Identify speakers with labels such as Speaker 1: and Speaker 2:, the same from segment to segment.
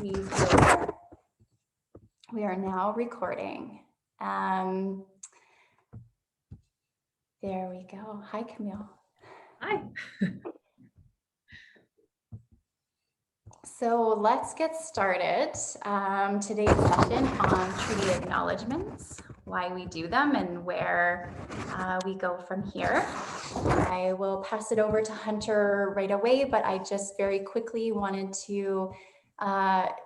Speaker 1: We are now recording. There we go. Hi, Camille.
Speaker 2: Hi.
Speaker 1: So let's get started. Today's session on treaty acknowledgements, why we do them and where we go from here. I will pass it over to Hunter right away, but I just very quickly wanted to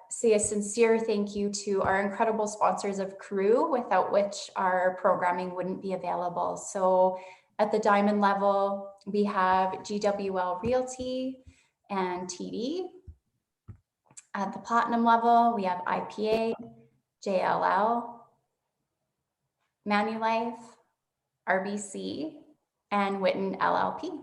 Speaker 1: say a sincere thank you to our incredible sponsors of CREW, without which our programming wouldn't be available. So at the diamond level, we have GWL Realty and TD. At the platinum level, we have IPA, JLL, Manulife, RBC, and Witten LLP.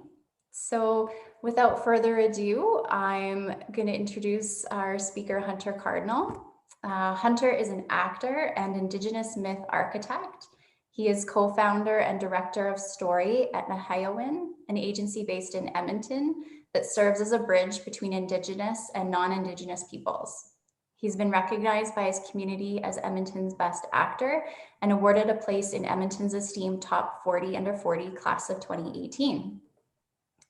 Speaker 1: So without further ado, I'm going to introduce our speaker, Hunter Cardinal. Hunter is an actor and Indigenous myth architect. He is co-founder and director of story at Naheyawin, an agency based in Edmonton that serves as a bridge between Indigenous and non-Indigenous peoples. He's been recognized by his community as Edmonton's best actor and awarded a place in Edmonton's esteemed top 40 under 40 class of 2018.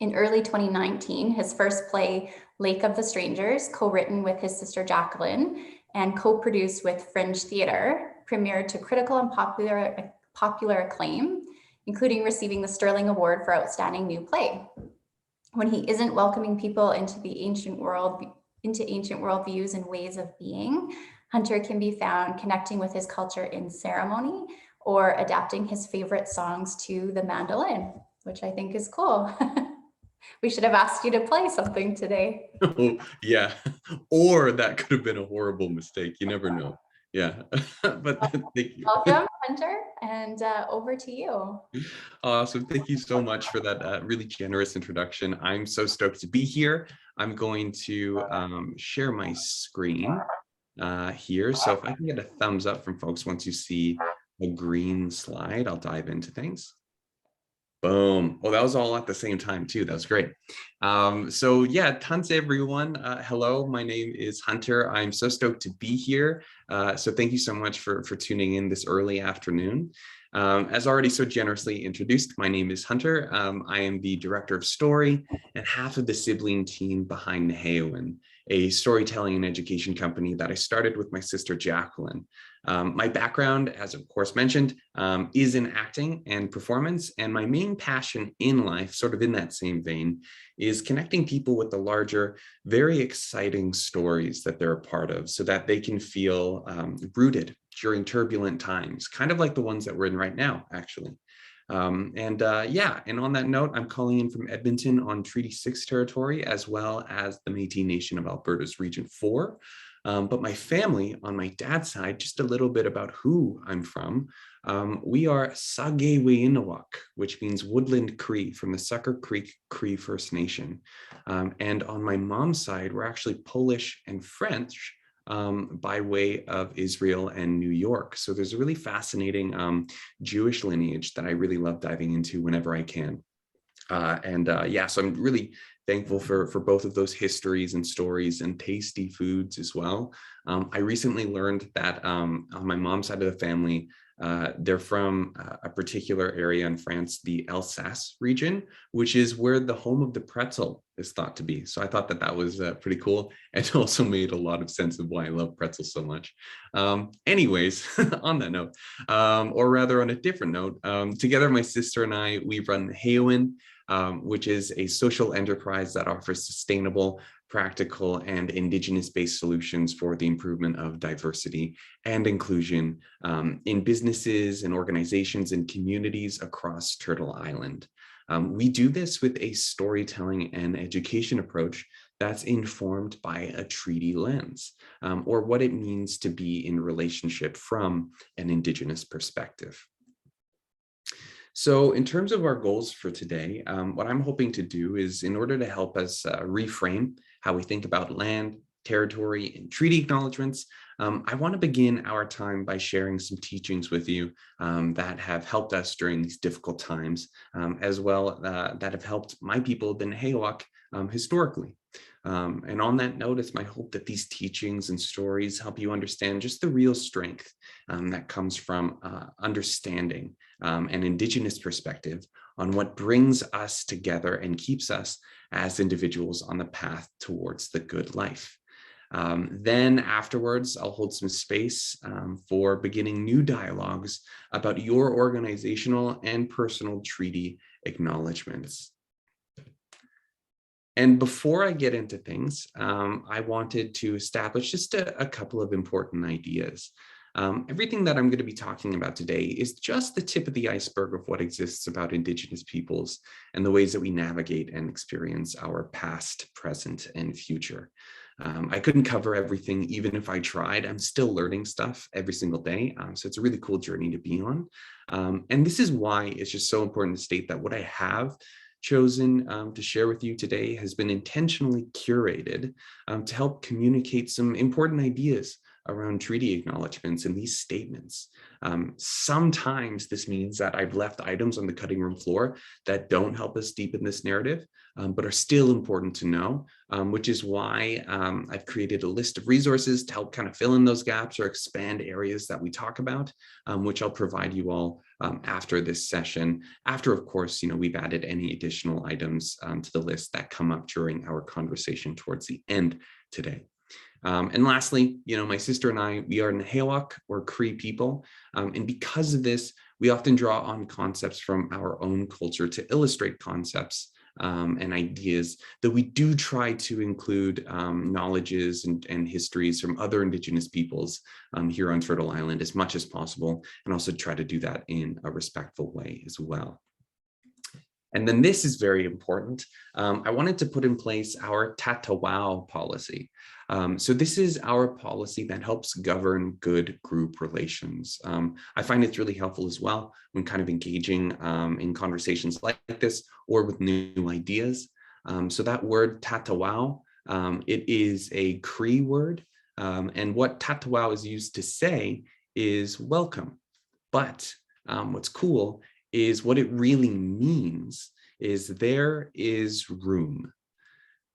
Speaker 1: In early 2019, his first play, Lake of the Strangers, co-written with his sister Jacqueline and co-produced with Fringe Theatre, premiered to critical and popular acclaim, including receiving the Sterling Award for Outstanding New Play. When he isn't welcoming people into the ancient world views and ways of being, Hunter can be found connecting with his culture in ceremony or adapting his favorite songs to the mandolin, which I think is cool. We should have asked you to play something today.
Speaker 3: Oh, yeah, or that could have been a horrible mistake. You never know. Yeah, but thank you.
Speaker 1: Welcome, Hunter, and over to you.
Speaker 3: Awesome. Thank you so much for that really generous introduction. I'm so stoked to be here. I'm going to share my screen here. So if I can get a thumbs up from folks once you see a green slide, I'll dive into things. Boom. Oh, that was all at the same time too. That was great. So yeah, tons everyone. Hello, my name is Hunter. I'm so stoked to be here. So thank you so much for tuning in this early afternoon. As already so generously introduced, my name is Hunter. I am the director of story and half of the sibling team behind Naheyawin, a storytelling and education company that I started with my sister Jacqueline. My background, as of course mentioned, is in acting and performance, and my main passion in life, sort of in that same vein, is connecting people with the larger, very exciting stories that they're a part of so that they can feel rooted during turbulent times, kind of like the ones that we're in right now, actually. Yeah, and on that note, I'm calling in from Edmonton on Treaty 6 territory, as well as the Métis Nation of Alberta's Region 4. But my family on my dad's side, just a little bit about who I'm from. We are Sageweinawak, which means woodland Cree from the Sucker Creek Cree First Nation. And on my mom's side, we're actually Polish and French by way of Israel and New York. So there's a really fascinating Jewish lineage that I really love diving into whenever I can. Yeah, so I'm really thankful for both of those histories and stories and tasty foods as well. I recently learned that on my mom's side of the family, they're from a particular area in France, the Alsace region, which is where the home of the pretzel is thought to be. So I thought that was pretty cool. It also made a lot of sense of why I love pretzels so much. Anyways, on that note, or rather on a different note, together my sister and I, we run Naheyawin, which is a social enterprise that offers sustainable, practical, and Indigenous-based solutions for the improvement of diversity and inclusion in businesses and organizations and communities across Turtle Island. We do this with a storytelling and education approach that's informed by a treaty lens, or what it means to be in relationship from an Indigenous perspective. So in terms of our goals for today, what I'm hoping to do is, in order to help us reframe how we think about land, territory, and treaty acknowledgements, I want to begin our time by sharing some teachings with you that have helped us during these difficult times, as well that have helped my people, the Naheyawak, historically. And on that note, it's my hope that these teachings and stories help you understand just the real strength that comes from understanding an Indigenous perspective on what brings us together and keeps us as individuals on the path towards the good life. Then afterwards, I'll hold some space for beginning new dialogues about your organizational and personal treaty acknowledgements. And before I get into things, I wanted to establish just a couple of important ideas. Everything that I'm going to be talking about today is just the tip of the iceberg of what exists about Indigenous peoples and the ways that we navigate and experience our past, present, and future. I couldn't cover everything, even if I tried. I'm still learning stuff every single day. So it's a really cool journey to be on. And this is why it's just so important to state that what I have chosen to share with you today has been intentionally curated to help communicate some important ideas around treaty acknowledgements and these statements. Sometimes this means that I've left items on the cutting room floor that don't help us deepen this narrative, but are still important to know, which is why I've created a list of resources to help kind of fill in those gaps or expand areas that we talk about, which I'll provide you all after this session. After, of course, we've added any additional items to the list that come up during our conversation towards the end today. And lastly, my sister and I, we are Naheyawin or CREW people. And because of this, we often draw on concepts from our own culture to illustrate concepts and ideas that we do try to include knowledges and histories from other Indigenous peoples here on Turtle Island as much as possible, and also try to do that in a respectful way as well. And then this is very important. I wanted to put in place our Tatawao policy. So this is our policy that helps govern good group relations. I find it's really helpful as well when kind of engaging in conversations like this or with new ideas. So that word Tatawao, it is a Cree word. And what Tatawao is used to say is welcome. But what's cool is what it really means is there is room.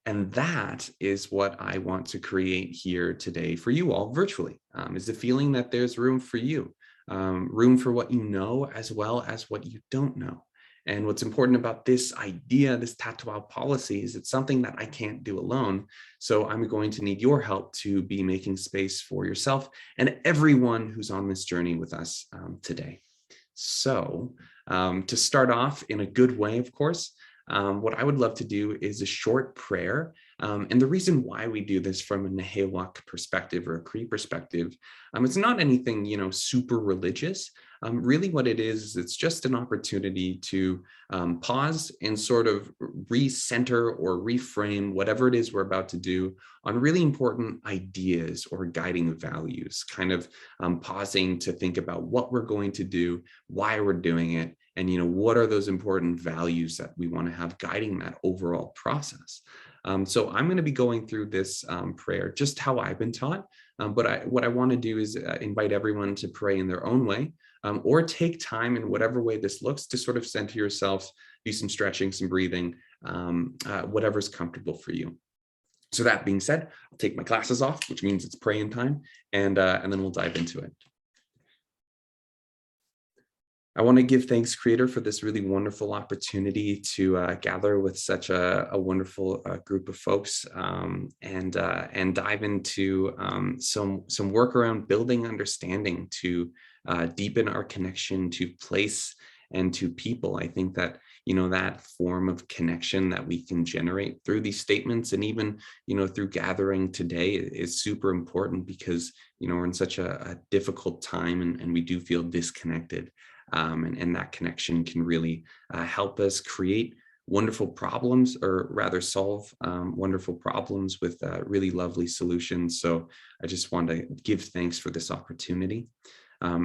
Speaker 3: And that is what I want to create here today for you all virtually, is the feeling that there's room for you, room for what you know as well as what you don't know. And what's important about this idea, this Tatawao policy, is it's something that I can't do alone. So I'm going to need your help to be making space for yourself and everyone who's on this journey with us today. So to start off in a good way, of course, what I would love to do is a short prayer. And the reason why we do this from a Naheyawin perspective or a Cree perspective, it's not anything, super religious. Really what it is it's just an opportunity to pause and sort of recenter or reframe whatever it is we're about to do on really important ideas or guiding values, kind of pausing to think about what we're going to do, why we're doing it, and what are those important values that we want to have guiding that overall process. So I'm going to be going through this prayer just how I've been taught, but what I want to do is invite everyone to pray in their own way, or take time in whatever way this looks to sort of center yourself, do some stretching, some breathing, whatever's comfortable for you. So that being said, I'll take my glasses off, which means it's praying time, and then we'll dive into it. I want to give thanks, Creator, for this really wonderful opportunity to gather with such a wonderful group of folks and dive into some work around building understanding to deepen our connection to place and to people. I think that that form of connection that we can generate through these statements and even through gathering today is super important because we're in such a difficult time and we do feel disconnected. And that connection can really help us create wonderful problems, or rather solve wonderful problems with really lovely solutions. So I just want to give thanks for this opportunity.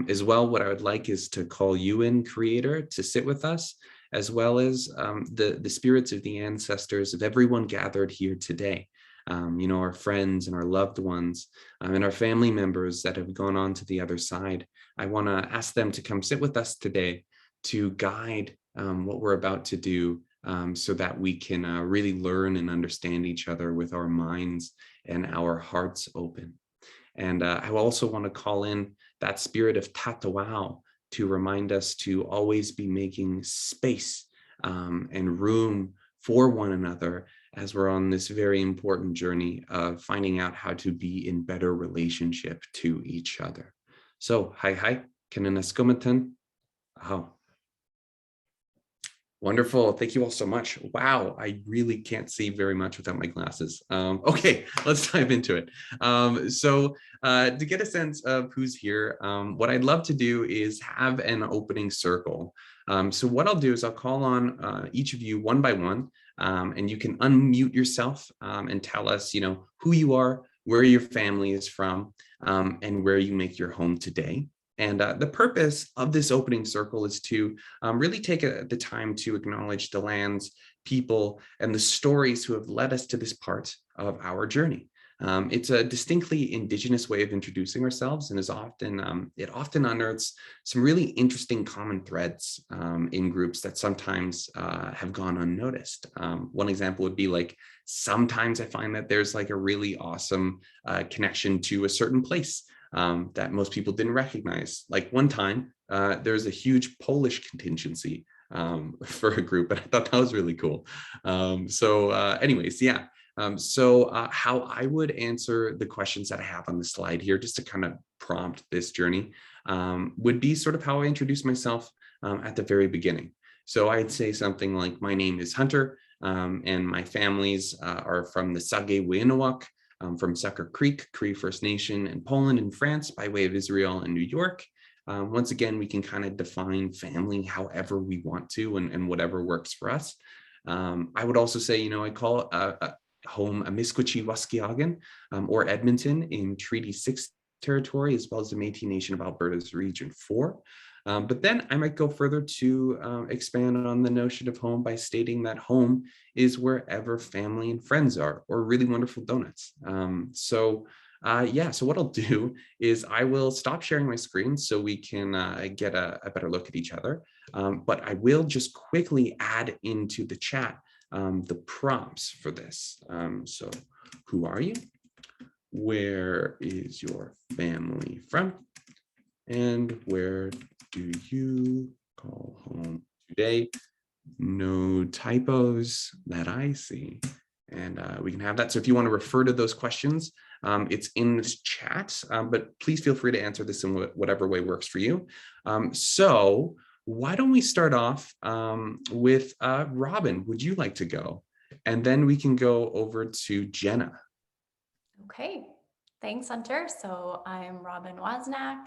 Speaker 3: As well, what I would like is to call you in, Creator, to sit with us, as well as the spirits of the ancestors of everyone gathered here today. Our friends and our loved ones and our family members that have gone on to the other side. I want to ask them to come sit with us today to guide what we're about to do so that we can really learn and understand each other with our minds and our hearts open. And I also want to call in that spirit of tatawao to remind us to always be making space and room for one another as we're on this very important journey of finding out how to be in better relationship to each other. So, hi, kananaskomaten. Oh, wonderful. Thank you all so much. Wow, I really can't see very much without my glasses. Okay, let's dive into it. To get a sense of who's here, what I'd love to do is have an opening circle. So what I'll do is I'll call on each of you one by one, and you can unmute yourself and tell us, who you are, where your family is from, and where you make your home today. And the purpose of this opening circle is to really take the time to acknowledge the lands, people, and the stories who have led us to this part of our journey. It's a distinctly Indigenous way of introducing ourselves, and it often unearths some really interesting common threads in groups that sometimes have gone unnoticed. One example would be like, sometimes I find that there's like a really awesome connection to a certain place that most people didn't recognize. Like one time, there's a huge Polish contingency for a group, and I thought that was really cool. Anyways, yeah. How I would answer the questions that I have on the slide here, just to kind of prompt this journey, would be sort of how I introduce myself at the very beginning. So I'd say something like, my name is Hunter, and my families are from the Naheyawin, from Sucker Creek, Cree First Nation in Poland and France by way of Israel and New York. Once again, we can kind of define family however we want to and whatever works for us. I would also say, I call home Amiskwaci Waskiagan, or Edmonton in Treaty 6 territory, as well as the Métis Nation of Alberta's Region 4. But then I might go further to expand on the notion of home by stating that home is wherever family and friends are, or really wonderful donuts. So what I'll do is I will stop sharing my screen so we can get a better look at each other. But I will just quickly add into the chat the prompts for this. So who are you? Where is your family from? And where do you call home today? No typos that I see. And we can have that. So if you want to refer to those questions, it's in this chat, but please feel free to answer this in whatever way works for you. So why don't we start off with Robin? Would you like to go? And then we can go over to Jenna.
Speaker 1: Okay, thanks, Hunter. So I'm Robin Wozniak.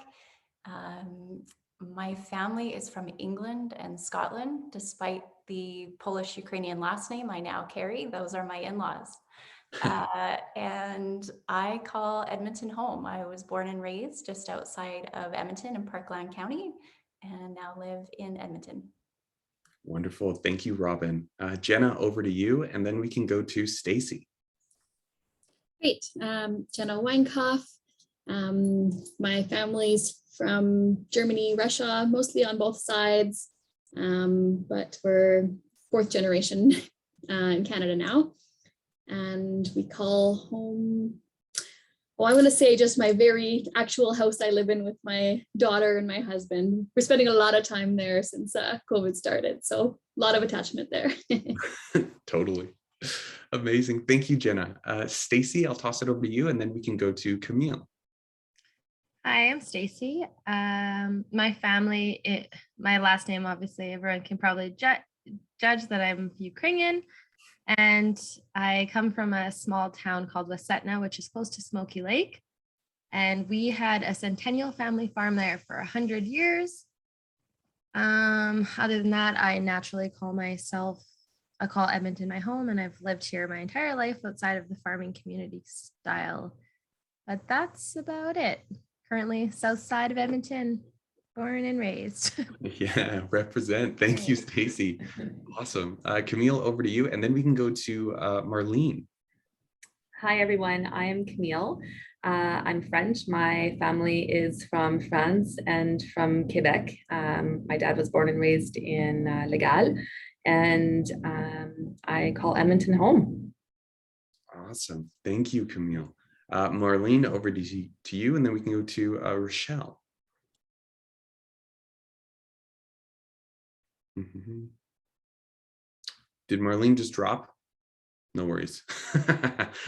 Speaker 1: My family is from England and Scotland. Despite the Polish-Ukrainian last name I now carry, those are my in-laws. And I call Edmonton home. I was born and raised just outside of Edmonton in Parkland County, and now live in Edmonton.
Speaker 3: Wonderful. Thank you, Robin. Jenna, over to you, and then we can go to Stacy.
Speaker 2: Great. Jenna Weinkauf. My family's from Germany, Russia, mostly on both sides, but we're fourth generation in Canada now. And we call home, well, I want to say just my very actual house I live in with my daughter and my husband. We're spending a lot of time there since COVID started. So a lot of attachment there.
Speaker 3: Totally. Amazing. Thank you, Jenna. Stacy, I'll toss it over to you, and then we can go to Camille.
Speaker 4: Hi, I'm Stacy. My family, my last name, obviously, everyone can probably judge that I'm Ukrainian. And I come from a small town called Wasetna, which is close to Smoky Lake. And we had a centennial family farm there for 100 years. Other than that, I naturally call Edmonton my home, and I've lived here my entire life outside of the farming community style. But that's about it. Currently south side of Edmonton, born and raised.
Speaker 3: Yeah, represent. Thank you, Stacy. Awesome. Camille, over to you, and then we can go to Marlene.
Speaker 5: Hi, everyone. I am Camille. I'm French. My family is from France and from Quebec. My dad was born and raised in Legal, and I call Edmonton home.
Speaker 3: Awesome. Thank you, Camille. Marlene, over to you, and then we can go to Rochelle. Did Marlene just drop? No worries.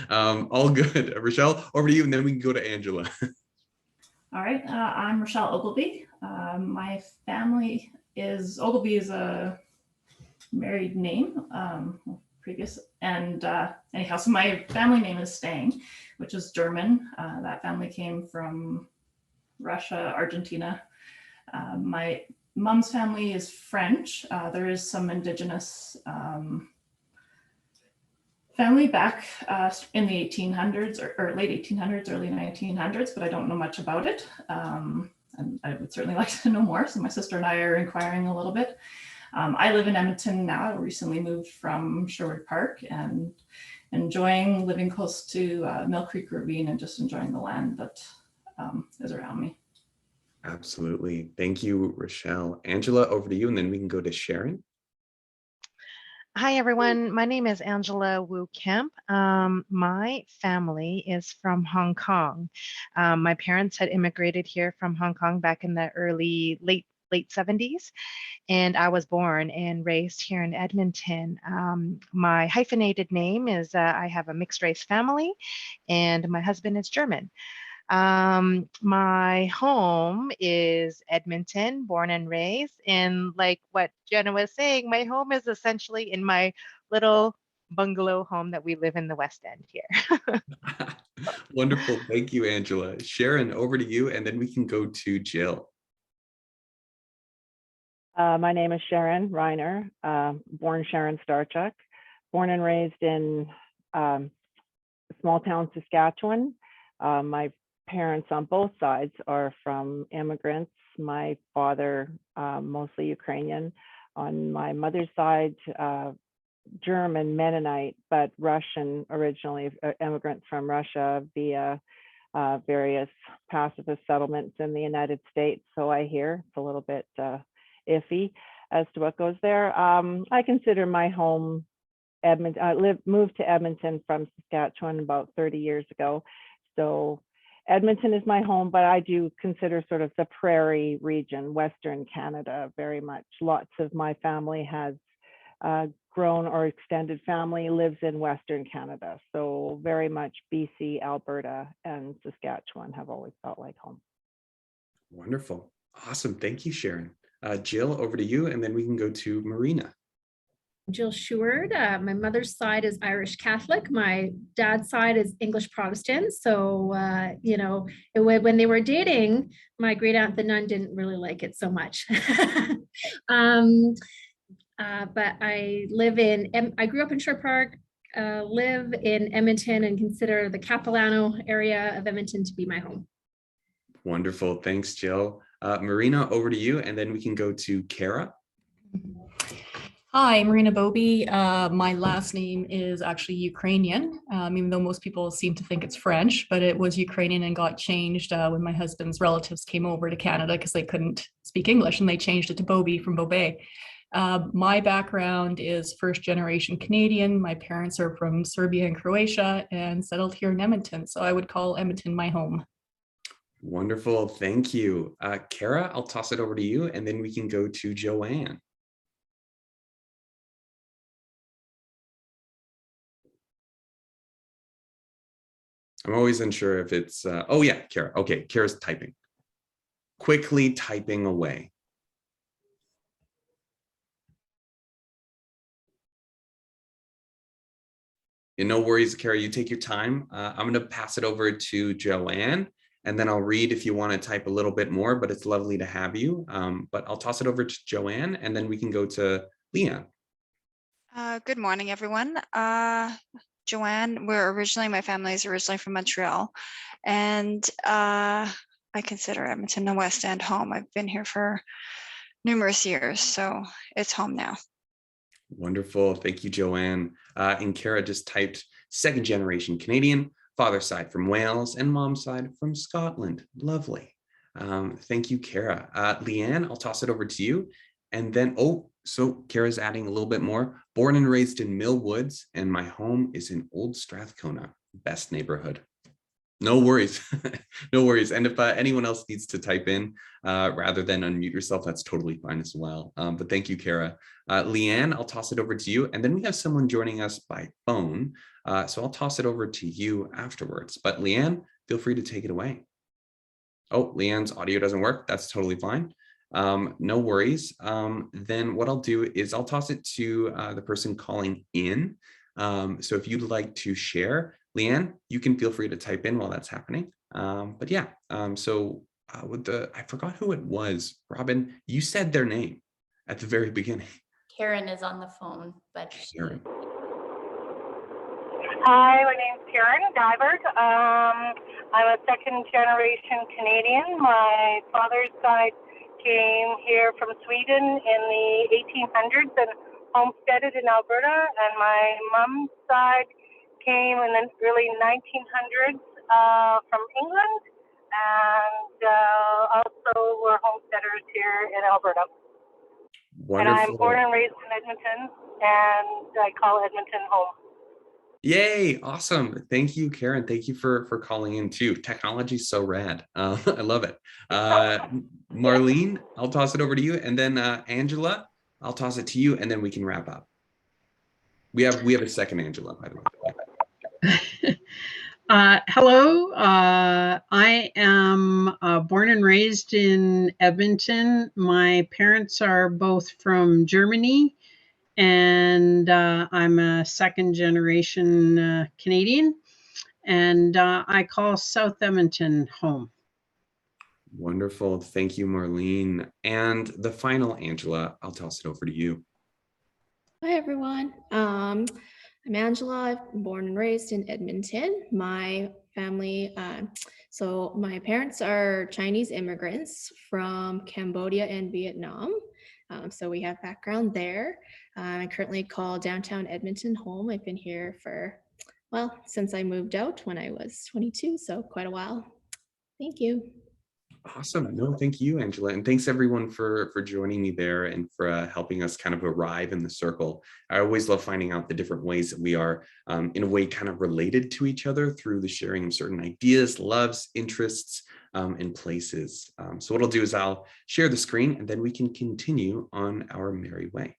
Speaker 3: All good. Rochelle, over to you, and then we can go to Angela.
Speaker 6: All right, I'm Rochelle Ogilvie. My family is, Ogilvie is a married name, previous, and anyhow, so my family name is Stang, which is German. That family came from Russia, Argentina. My mom's family is French. There is some Indigenous family back in the 1800s or late 1800s, early 1900s, but I don't know much about it. And I would certainly like to know more. So my sister and I are inquiring a little bit. I live in Edmonton now. I recently moved from Sherwood Park and enjoying living close to Mill Creek Ravine and just enjoying the land that is around me.
Speaker 3: Absolutely. Thank you, Rochelle. Angela, over to you, and then we can go to Sharon.
Speaker 7: Hi, everyone. My name is Angela Wu Kemp. My family is from Hong Kong. My parents had immigrated here from Hong Kong back in the late 70s, and I was born and raised here in Edmonton. My hyphenated name is, I have a mixed race family, and my husband is German. My home is Edmonton, born and raised. And like what Jenna was saying, my home is essentially in my little bungalow home that we live in the West End here.
Speaker 3: Wonderful. Thank you, Angela. Sharon, over to you, and then we can go to Jill.
Speaker 8: My name is Sharon Reiner, born Sharon Starchuk, born and raised in small town Saskatchewan. My parents on both sides are from immigrants. My father, mostly Ukrainian. On my mother's side, German Mennonite, but Russian originally, immigrants from Russia via various pacifist settlements in the United States. So I hear it's a little bit iffy as to what goes there. I consider my home Edmonton. I moved to Edmonton from Saskatchewan about 30 years ago. So Edmonton is my home, but I do consider sort of the prairie region, Western Canada, very much. Lots of my family has grown or extended family lives in Western Canada. So very much BC, Alberta, and Saskatchewan have always felt like home.
Speaker 3: Wonderful. Awesome. Thank you, Sharon. Jill, over to you, and then we can go to Marina.
Speaker 9: Jill Sheward. My mother's side is Irish Catholic. My dad's side is English Protestant. So, you know, when they were dating, my great aunt, the nun, didn't really like it so much. But I grew up in Sherwood Park, live in Edmonton, and consider the Capilano area of Edmonton to be my home.
Speaker 3: Wonderful. Thanks, Jill. Marina, over to you, and then we can go to Kara.
Speaker 10: Hi, Marina Bobby. My last name is actually Ukrainian, even though most people seem to think it's French, but it was Ukrainian and got changed when my husband's relatives came over to Canada because they couldn't speak English, and they changed it to Bobby from Bobé. My background is first generation Canadian. My parents are from Serbia and Croatia and settled here in Edmonton. So I would call Edmonton my home.
Speaker 3: Wonderful. Thank you. Kara, I'll toss it over to you, and then we can go to Joanne. I'm always unsure if it's, oh yeah, Kara. Okay, Kara's typing. Quickly typing away. And no worries, Kara, you take your time. I'm gonna pass it over to Joanne, and then I'll read if you wanna type a little bit more, but it's lovely to have you. But I'll toss it over to Joanne, and then we can go to Leanne.
Speaker 11: Good morning, everyone. Joanne, my family is originally from Montreal, and I consider Edmonton the West End home. I've been here for numerous years, so it's home now.
Speaker 3: Wonderful. Thank you, Joanne. And Kara just typed second generation Canadian, father's side from Wales, and mom's side from Scotland. Lovely. Thank you, Kara. Leanne, I'll toss it over to you. And then, oh, So Kara's adding a little bit more. Born and raised in Mill Woods, and my home is in Old Strathcona, best neighborhood. No worries, no worries. And if anyone else needs to type in rather than unmute yourself, that's totally fine as well. But thank you, Kara. Leanne, I'll toss it over to you. And then we have someone joining us by phone. So I'll toss it over to you afterwards. But Leanne, feel free to take it away. Oh, Leanne's audio doesn't work. That's totally fine. No worries. Then what I'll do is I'll toss it to the person calling in. So if you'd like to share, Leanne, you can feel free to type in while that's happening. But yeah, I forgot who it was. Robin, you said their name at the very beginning.
Speaker 1: Karen is on the phone, but
Speaker 3: Karen.
Speaker 12: Hi, my name's Karen Divert. I'm a second generation Canadian. My father's side came here from Sweden in the 1800s and homesteaded in Alberta, and my mom's side came in the early 1900s from England, and also were homesteaders here in Alberta.
Speaker 3: Wonderful.
Speaker 12: And I'm born and raised in Edmonton, and I call Edmonton home.
Speaker 3: Yay, awesome. Thank you, Karen. Thank you for calling in too. Technology is so rad. I love it. Marlene, I'll toss it over to you. And then Angela, I'll toss it to you, and then we can wrap up. We have a second Angela, by the way.
Speaker 13: Hello, I am born and raised in Edmonton. My parents are both from Germany, and I'm a second generation Canadian, and I call South Edmonton home.
Speaker 3: Wonderful. Thank you, Marlene. And the final Angela, I'll toss it over to you.
Speaker 14: Hi, everyone. I'm Angela. I'm born and raised in Edmonton. My family, so my parents are Chinese immigrants from Cambodia and Vietnam. So we have background there. I currently call downtown Edmonton home. I've been here for, well, since I moved out when I was 22, so quite a while. Thank you.
Speaker 3: Awesome. No, thank you, Angela. And thanks everyone for joining me there and for helping us kind of arrive in the circle. I always love finding out the different ways that we are in a way kind of related to each other through the sharing of certain ideas, loves, interests, and places. So what I'll do is I'll share the screen and then we can continue on our merry way.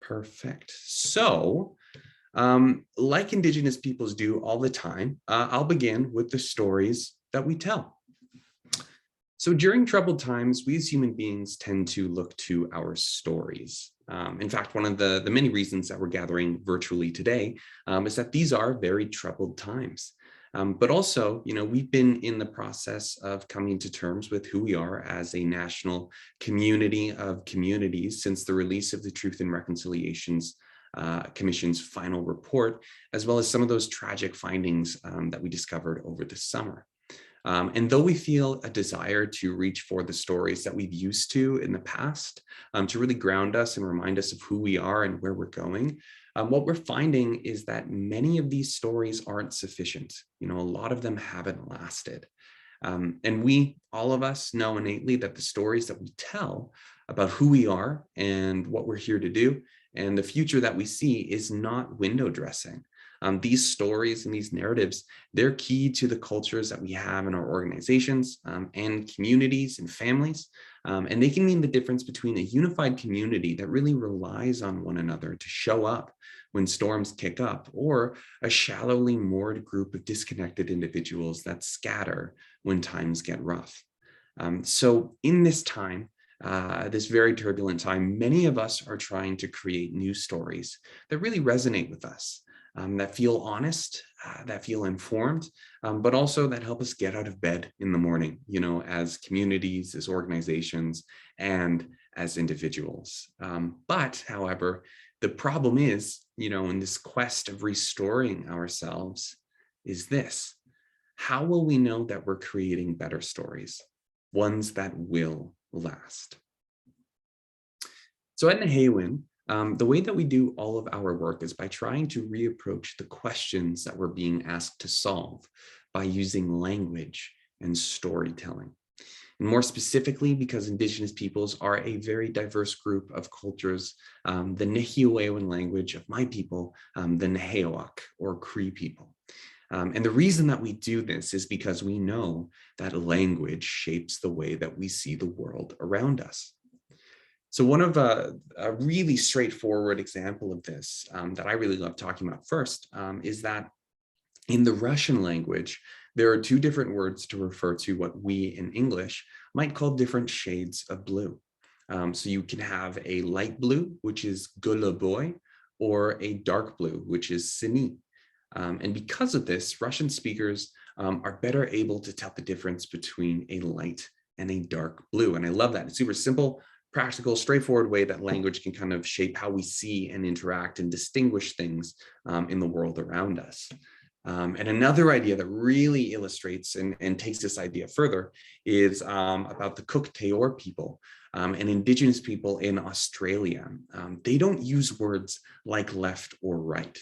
Speaker 3: Perfect. So like Indigenous peoples do all the time, I'll begin with the stories that we tell. So during troubled times, we as human beings tend to look to our stories. In fact, one of the many reasons that we're gathering virtually today is that these are very troubled times. But also, you know, we've been in the process of coming to terms with who we are as a national community of communities since the release of the Truth and Reconciliations Commission's final report, as well as some of those tragic findings that we discovered over the summer. And though we feel a desire to reach for the stories that we've used to in the past, to really ground us and remind us of who we are and where we're going, what we're finding is that many of these stories aren't sufficient. You know, a lot of them haven't lasted. And we, all of us, know innately that the stories that we tell about who we are and what we're here to do and the future that we see is not window dressing. These stories and these narratives, they're key to the cultures that we have in our organizations and communities and families. And they can mean the difference between a unified community that really relies on one another to show up when storms kick up, or a shallowly moored group of disconnected individuals that scatter when times get rough. So in this time, this very turbulent time, many of us are trying to create new stories that really resonate with us. That feel honest, that feel informed, but also that help us get out of bed in the morning, you know, as communities, as organizations, and as individuals. But however, the problem is, you know, in this quest of restoring ourselves is this: how will we know that we're creating better stories, ones that will last? So at Naheyawin, the way that we do all of our work is by trying to reapproach the questions that we're being asked to solve by using language and storytelling. And more specifically, because Indigenous peoples are a very diverse group of cultures, the Naheyawin language of my people, the Naheyawak or Cree people. And the reason that we do this is because we know that language shapes the way that we see the world around us. So one of a really straightforward example of this that I really love talking about first is that in the Russian language, there are two different words to refer to what we in English might call different shades of blue. So you can have a light blue, which is goluboy, or a dark blue, which is sini. And because of this, Russian speakers are better able to tell the difference between a light and a dark blue. And I love that. It's super simple, practical, straightforward way that language can kind of shape how we see and interact and distinguish things in the world around us. And another idea that really illustrates and takes this idea further is about the Cook Taor people and Indigenous people in Australia. They don't use words like left or right.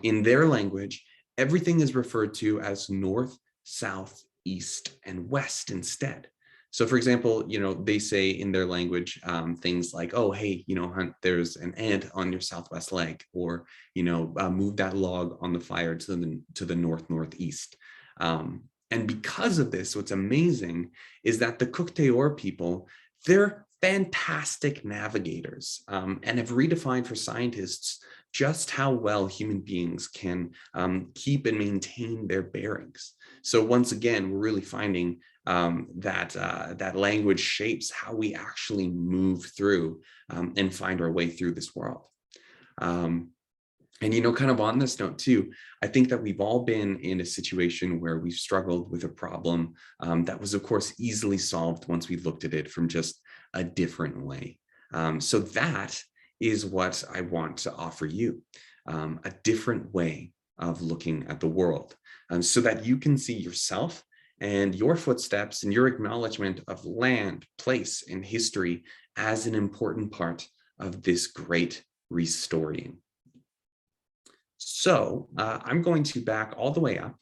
Speaker 3: In their language, everything is referred to as north, south, east, and west instead. So for example, they say in their language things like, oh, hey, Hunt, there's an ant on your southwest leg, or, move that log on the fire to the northeast. And because of this, what's amazing is that the Cook Taor people, they're fantastic navigators and have redefined for scientists just how well human beings can keep and maintain their bearings. So once again, we're really finding that language shapes how we actually move through and find our way through this world. And, kind of on this note too, I think that we've all been in a situation where we've struggled with a problem that was, of course, easily solved once we looked at it from just a different way. So that is what I want to offer you, a different way of looking at the world, so that you can see yourself and your footsteps and your acknowledgement of land, place, and history as an important part of this great restoring. So I'm going to back all the way up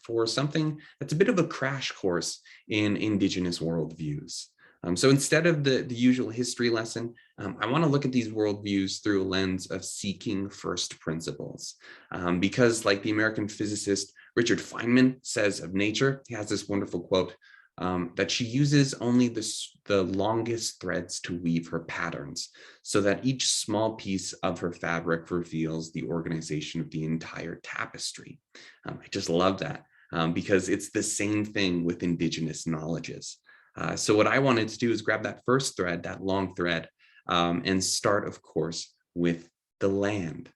Speaker 3: for something that's a bit of a crash course in Indigenous worldviews. So instead of the usual history lesson, I want to look at these worldviews through a lens of seeking first principles. Because like the American physicist Richard Feynman says of nature, he has this wonderful quote that she uses only the longest threads to weave her patterns, so that each small piece of her fabric reveals the organization of the entire tapestry. I just love that because it's the same thing with Indigenous knowledges. So what I wanted to do is grab that first thread, that long thread, and start, of course, with the land.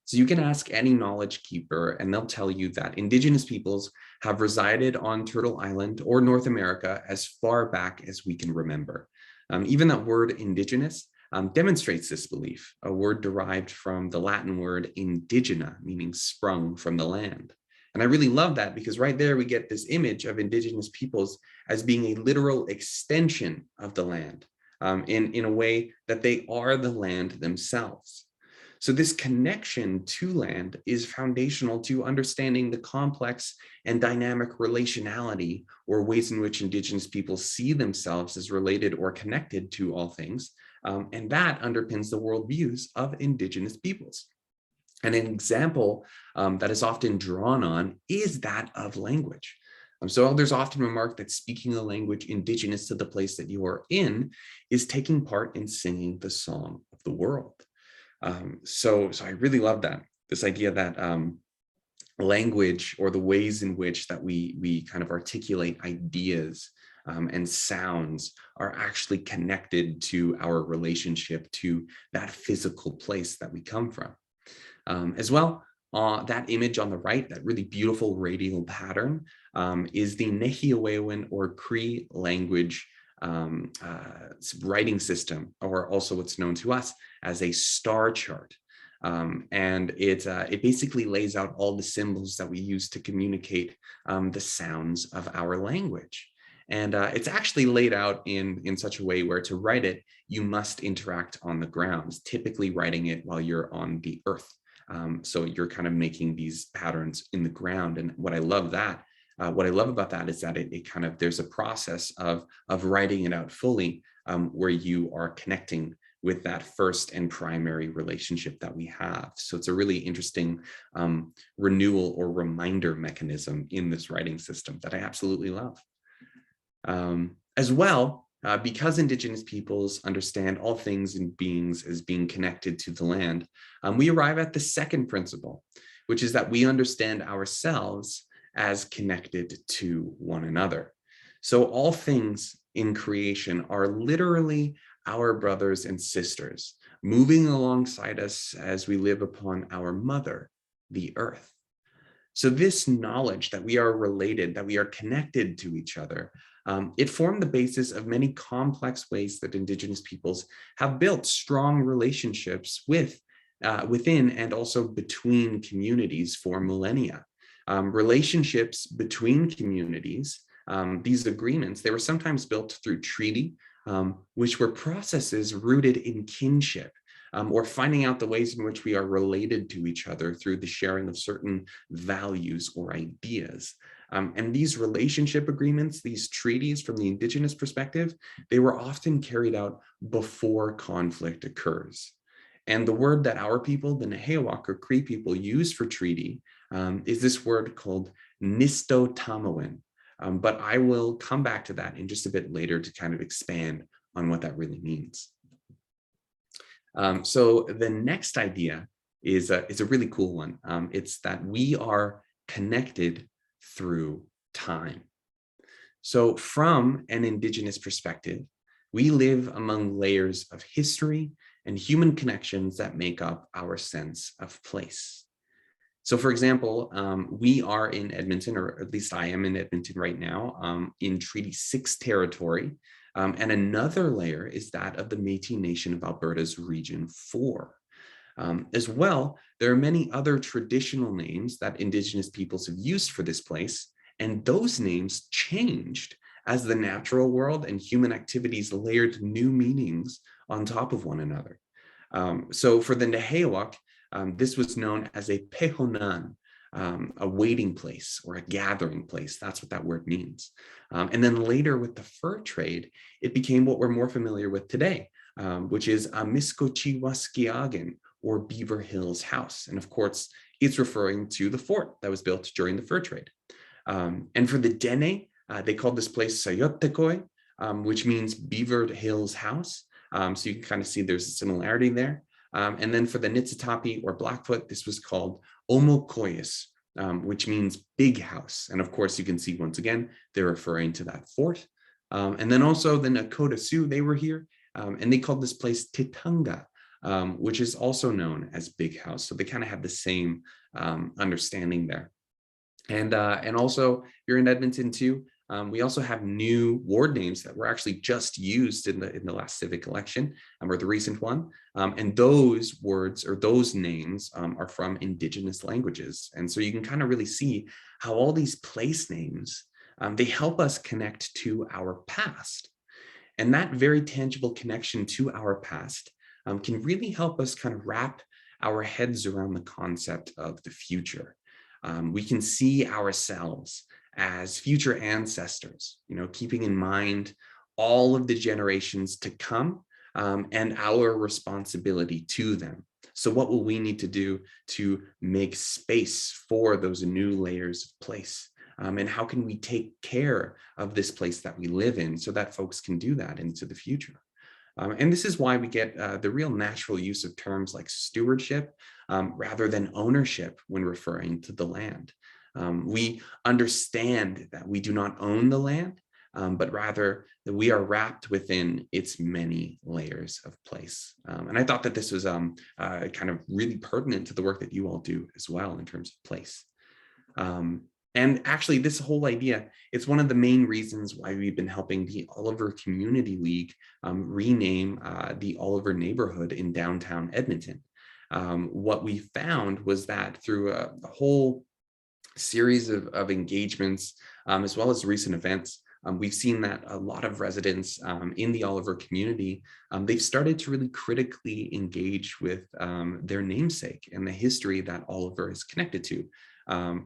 Speaker 3: So you can ask any knowledge keeper and they'll tell you that Indigenous peoples have resided on Turtle Island or North America as far back as we can remember. Even that word Indigenous demonstrates this belief, a word derived from the Latin word indigena, meaning sprung from the land. And I really love that because right there we get this image of Indigenous peoples as being a literal extension of the land in a way that they are the land themselves. So this connection to land is foundational to understanding the complex and dynamic relationality or ways in which Indigenous people see themselves as related or connected to all things. And that underpins the worldviews of Indigenous peoples. And an example that is often drawn on is that of language. So elders often remark that speaking a language indigenous to the place that you are in is taking part in singing the song of the world. So I really love that, this idea that language, or the ways in which that we kind of articulate ideas and sounds, are actually connected to our relationship to that physical place that we come from. As well, that image on the right, that really beautiful radial pattern, is the Naheyawin or Cree language writing system, or also what's known to us as a star chart. And it basically lays out all the symbols that we use to communicate the sounds of our language. And it's actually laid out in such a way where to write it, you must interact on the ground, typically writing it while you're on the earth. So you're kind of making these patterns in the ground. And what I love that what I love about that is that it kind of, there's a process of writing it out fully, where you are connecting with that first and primary relationship that we have. So it's a really interesting renewal or reminder mechanism in this writing system that I absolutely love. As well, because Indigenous peoples understand all things and beings as being connected to the land, we arrive at the second principle, which is that we understand ourselves as connected to one another. So all things in creation are literally our brothers and sisters, moving alongside us as we live upon our mother, the earth. So this knowledge that we are related, that we are connected to each other, it formed the basis of many complex ways that Indigenous peoples have built strong relationships within and also between communities for millennia. Relationships between communities, these agreements, they were sometimes built through treaty, which were processes rooted in kinship, or finding out the ways in which we are related to each other through the sharing of certain values or ideas. And these relationship agreements, these treaties from the Indigenous perspective, they were often carried out before conflict occurs. And the word that our people, the Naheyawin or CREW people, use for treaty is this word called Naheyawin. But I will come back to that in just a bit later to kind of expand on what that really means. So the next idea is a really cool one. It's that we are connected through time. So from an Indigenous perspective, we live among layers of history and human connections that make up our sense of place. So for example, we are in Edmonton, or at least I am in Edmonton right now, in Treaty 6 territory. And another layer is that of the Métis Nation of Alberta's Region 4. As well, there are many other traditional names that Indigenous peoples have used for this place, and those names changed as the natural world and human activities layered new meanings on top of one another. So for the Naheyawin, this was known as a pehonan, a waiting place or a gathering place. That's what that word means. And then later with the fur trade, it became what we're more familiar with today, which is a Miskochiwaskiagan, or Beaver Hills House. And of course, it's referring to the fort that was built during the fur trade. And for the Dene, they called this place Sayottekoi, which means Beaver Hills House. So you can kind of see there's a similarity there. And then for the Niitsitapi or Blackfoot, this was called Omokoyas, which means big house. And of course, you can see once again, they're referring to that fort. And then also the Nakota Sioux, they were here, and they called this place Titanga, which is also known as big house. So they kind of have the same understanding there. And also you're in Edmonton too. We also have new ward names that were actually just used in the last civic election, or the recent one. And those words or those names are from Indigenous languages. And so you can kind of really see how all these place names, they help us connect to our past. And that very tangible connection to our past can really help us kind of wrap our heads around the concept of the future. We can see ourselves as future ancestors, keeping in mind all of the generations to come and our responsibility to them. So what will we need to do to make space for those new layers of place? And how can we take care of this place that we live in so that folks can do that into the future? And this is why we get the real natural use of terms like stewardship rather than ownership when referring to the land. We understand that we do not own the land, but rather that we are wrapped within its many layers of place. And I thought that this was kind of really pertinent to the work that you all do as well in terms of place. And actually, this whole idea, it's one of the main reasons why we've been helping the Oliver Community League rename the Oliver neighborhood in downtown Edmonton. What we found was that through a whole series of engagements, as well as recent events, we've seen that a lot of residents in the Oliver community, they've started to really critically engage with their namesake and the history that Oliver is connected to.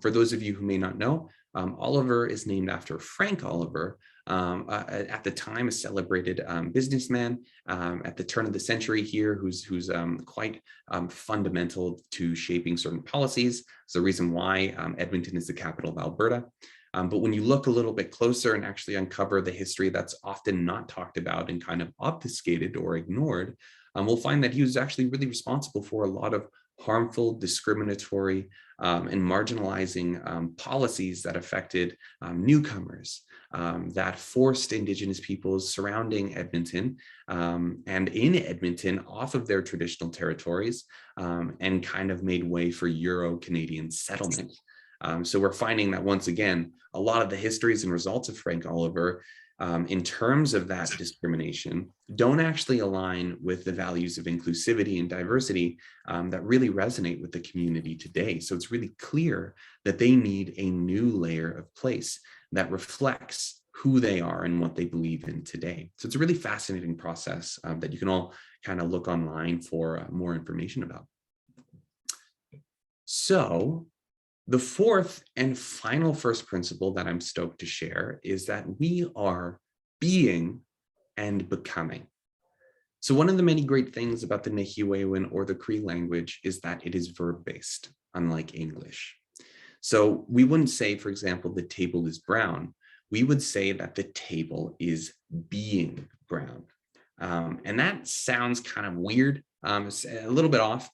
Speaker 3: For those of you who may not know, Oliver is named after Frank Oliver, at the time a celebrated businessman at the turn of the century here, who's quite fundamental to shaping certain policies. It's the reason why Edmonton is the capital of Alberta. But when you look a little bit closer and actually uncover the history that's often not talked about and kind of obfuscated or ignored, we'll find that he was actually really responsible for a lot of harmful, discriminatory, and marginalizing policies that affected newcomers, that forced Indigenous peoples surrounding Edmonton and in Edmonton off of their traditional territories, and kind of made way for Euro-Canadian settlement. So we're finding that once again, a lot of the histories and results of Frank Oliver in terms of that discrimination don't actually align with the values of inclusivity and diversity that really resonate with the community today. So it's really clear that they need a new layer of place that reflects who they are and what they believe in today. So it's a really fascinating process that you can all kind of look online for more information about. So the fourth and final first principle that I'm stoked to share is that we are being and becoming. So one of the many great things about the Naheyawin or the Cree language is that it is verb-based, unlike English. So we wouldn't say, for example, the table is brown. We would say that the table is being brown. And that sounds kind of weird, it's a little bit off,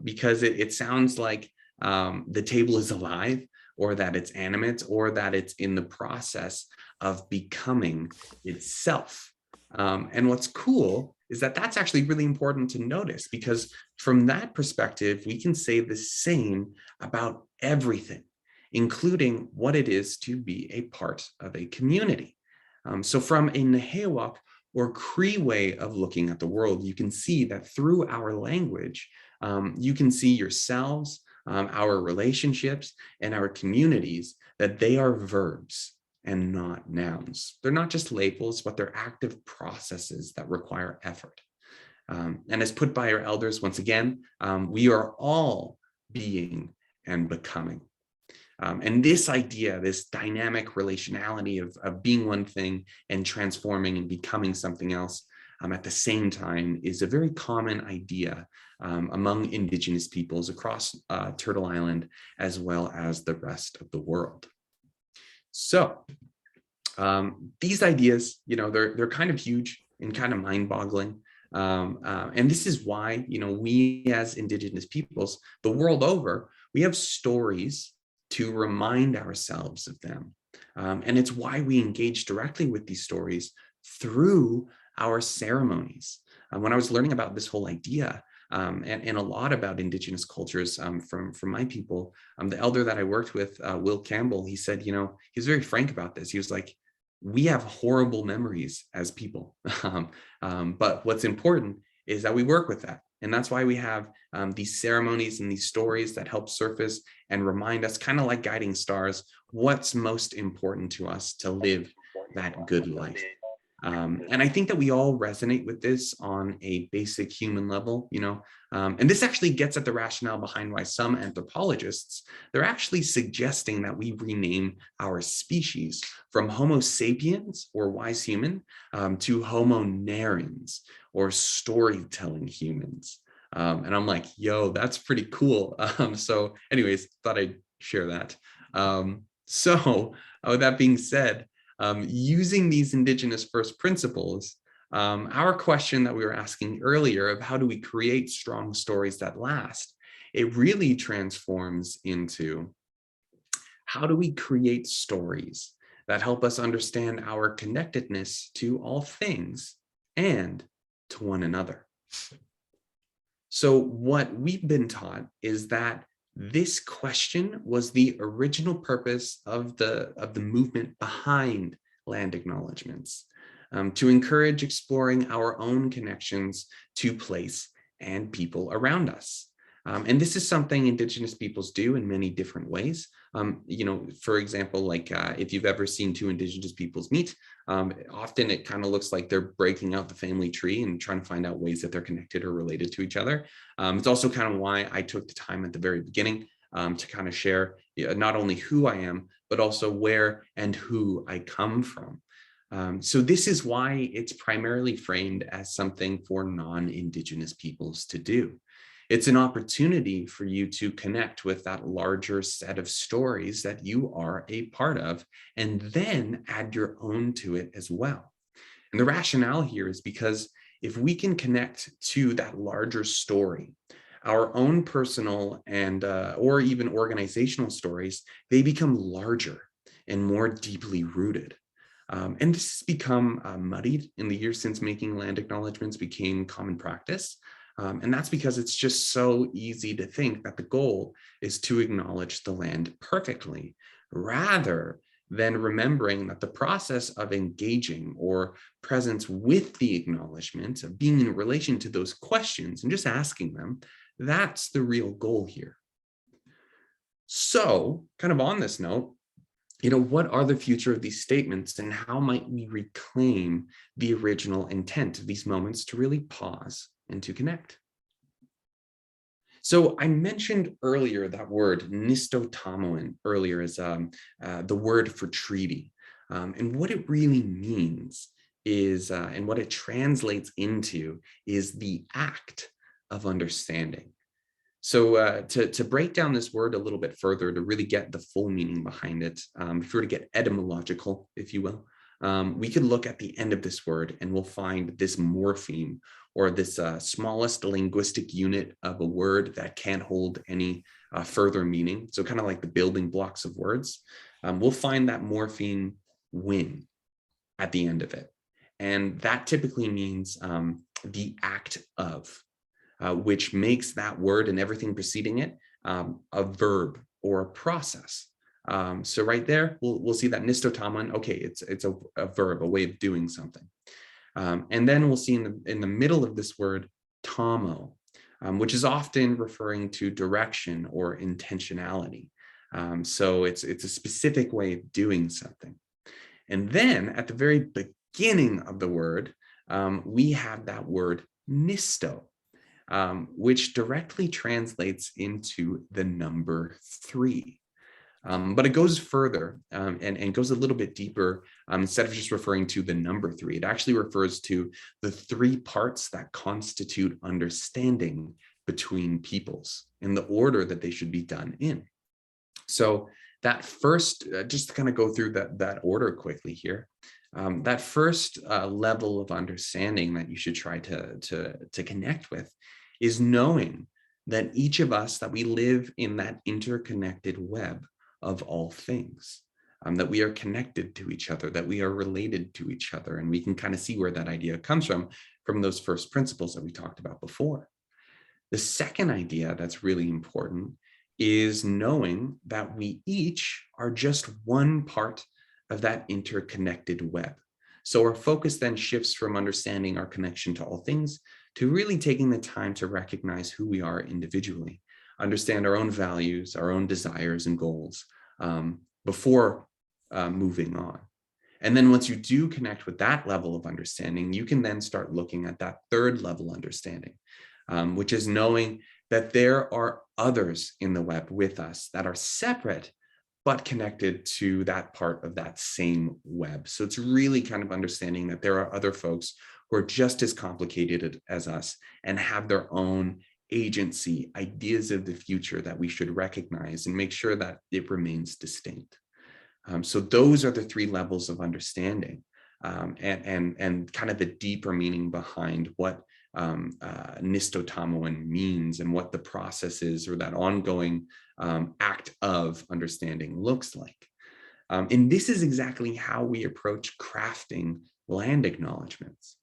Speaker 3: because it sounds like the table is alive, or that it's animate, or that it's in the process of becoming itself. And what's cool is that that's actually really important to notice, because from that perspective, we can say the same about everything, including what it is to be a part of a community. So from a Naheyawak or Cree way of looking at the world, you can see that through our language, you can see yourselves, our relationships, and our communities, that they are verbs and not nouns. They're not just labels, but they're active processes that require effort. And as put by our elders, once again, we are all being and becoming. And this idea, this dynamic relationality of being one thing and transforming and becoming something else at the same time is a very common idea among Indigenous peoples across Turtle Island, as well as the rest of the world. So these ideas, they're kind of huge and kind of mind-boggling. And this is why, we as Indigenous peoples, the world over, we have stories to remind ourselves of them. And it's why we engage directly with these stories through our ceremonies. When I was learning about this whole idea, and a lot about Indigenous cultures from my people, the elder that I worked with, Will Campbell, he said, he was very frank about this. He was like, we have horrible memories as people, but what's important is that we work with that. And that's why we have these ceremonies and these stories that help surface and remind us, kind of like guiding stars, what's most important to us to live that good life. And I think that we all resonate with this on a basic human level, and this actually gets at the rationale behind why some anthropologists, they're actually suggesting that we rename our species from Homo sapiens, or wise human, to Homo narrans, or storytelling humans. And I'm like, yo, that's pretty cool. So anyways, thought I'd share that. So with that being said, using these Indigenous first principles, our question that we were asking earlier of how do we create strong stories that last, it really transforms into how do we create stories that help us understand our connectedness to all things and to one another. So what we've been taught is that this question was the original purpose of the movement behind land acknowledgements, to encourage exploring our own connections to place and people around us. And this is something Indigenous peoples do in many different ways. For example, like if you've ever seen two Indigenous peoples meet, often it kind of looks like they're breaking out the family tree and trying to find out ways that they're connected or related to each other. It's also kind of why I took the time at the very beginning to kind of share not only who I am, but also where and who I come from. So this is why it's primarily framed as something for non-Indigenous peoples to do. It's an opportunity for you to connect with that larger set of stories that you are a part of, and then add your own to it as well. And the rationale here is because if we can connect to that larger story, our own personal and or even organizational stories, they become larger and more deeply rooted. And this has become muddied in the years since making land acknowledgements became common practice. And that's because it's just so easy to think that the goal is to acknowledge the land perfectly, rather than remembering that the process of engaging or presence with the acknowledgement, of being in relation to those questions and just asking them, that's the real goal here. So, kind of on this note, what are the future of these statements, and how might we reclaim the original intent of these moments to really pause and to connect? So I mentioned earlier that word Naheyawin earlier as the word for treaty. And what it really means is, and what it translates into, is the act of understanding. So to break down this word a little bit further, to really get the full meaning behind it, if we were to get etymological, if you will, we could look at the end of this word and we'll find this morpheme, or this smallest linguistic unit of a word that can't hold any further meaning. So kind of like the building blocks of words. We'll find that morpheme win at the end of it. And that typically means the act of, which makes that word and everything preceding it a verb or a process. So right there, we'll see that Naheyawin, okay, it's a verb, a way of doing something. And then we'll see in the middle of this word, tomo, which is often referring to direction or intentionality. So it's a specific way of doing something. And then at the very beginning of the word, we have that word nisto, which directly translates into the number 3. But it goes further and goes a little bit deeper. Instead of just referring to the number 3, it actually refers to the 3 parts that constitute understanding between peoples in the order that they should be done in. So that first, just to kind of go through that order quickly here, that first level of understanding that you should try to connect with is knowing that each of us, that we live in that interconnected web of all things, that we are connected to each other, that we are related to each other. And we can kind of see where that idea comes from those first principles that we talked about before. The second idea that's really important is knowing that we each are just one part of that interconnected web. So our focus then shifts from understanding our connection to all things to really taking the time to recognize who we are individually, understand our own values, our own desires and goals before moving on. And then once you do connect with that level of understanding, you can then start looking at that third level understanding, which is knowing that there are others in the web with us that are separate, but connected to that part of that same web. So it's really kind of understanding that there are other folks who are just as complicated as us and have their own agency, ideas of the future that we should recognize and make sure that it remains distinct. So those are the 3 levels of understanding and kind of the deeper meaning behind what Naheyawin means and what the process is, or that ongoing act of understanding looks like. And this is exactly how we approach crafting land acknowledgements.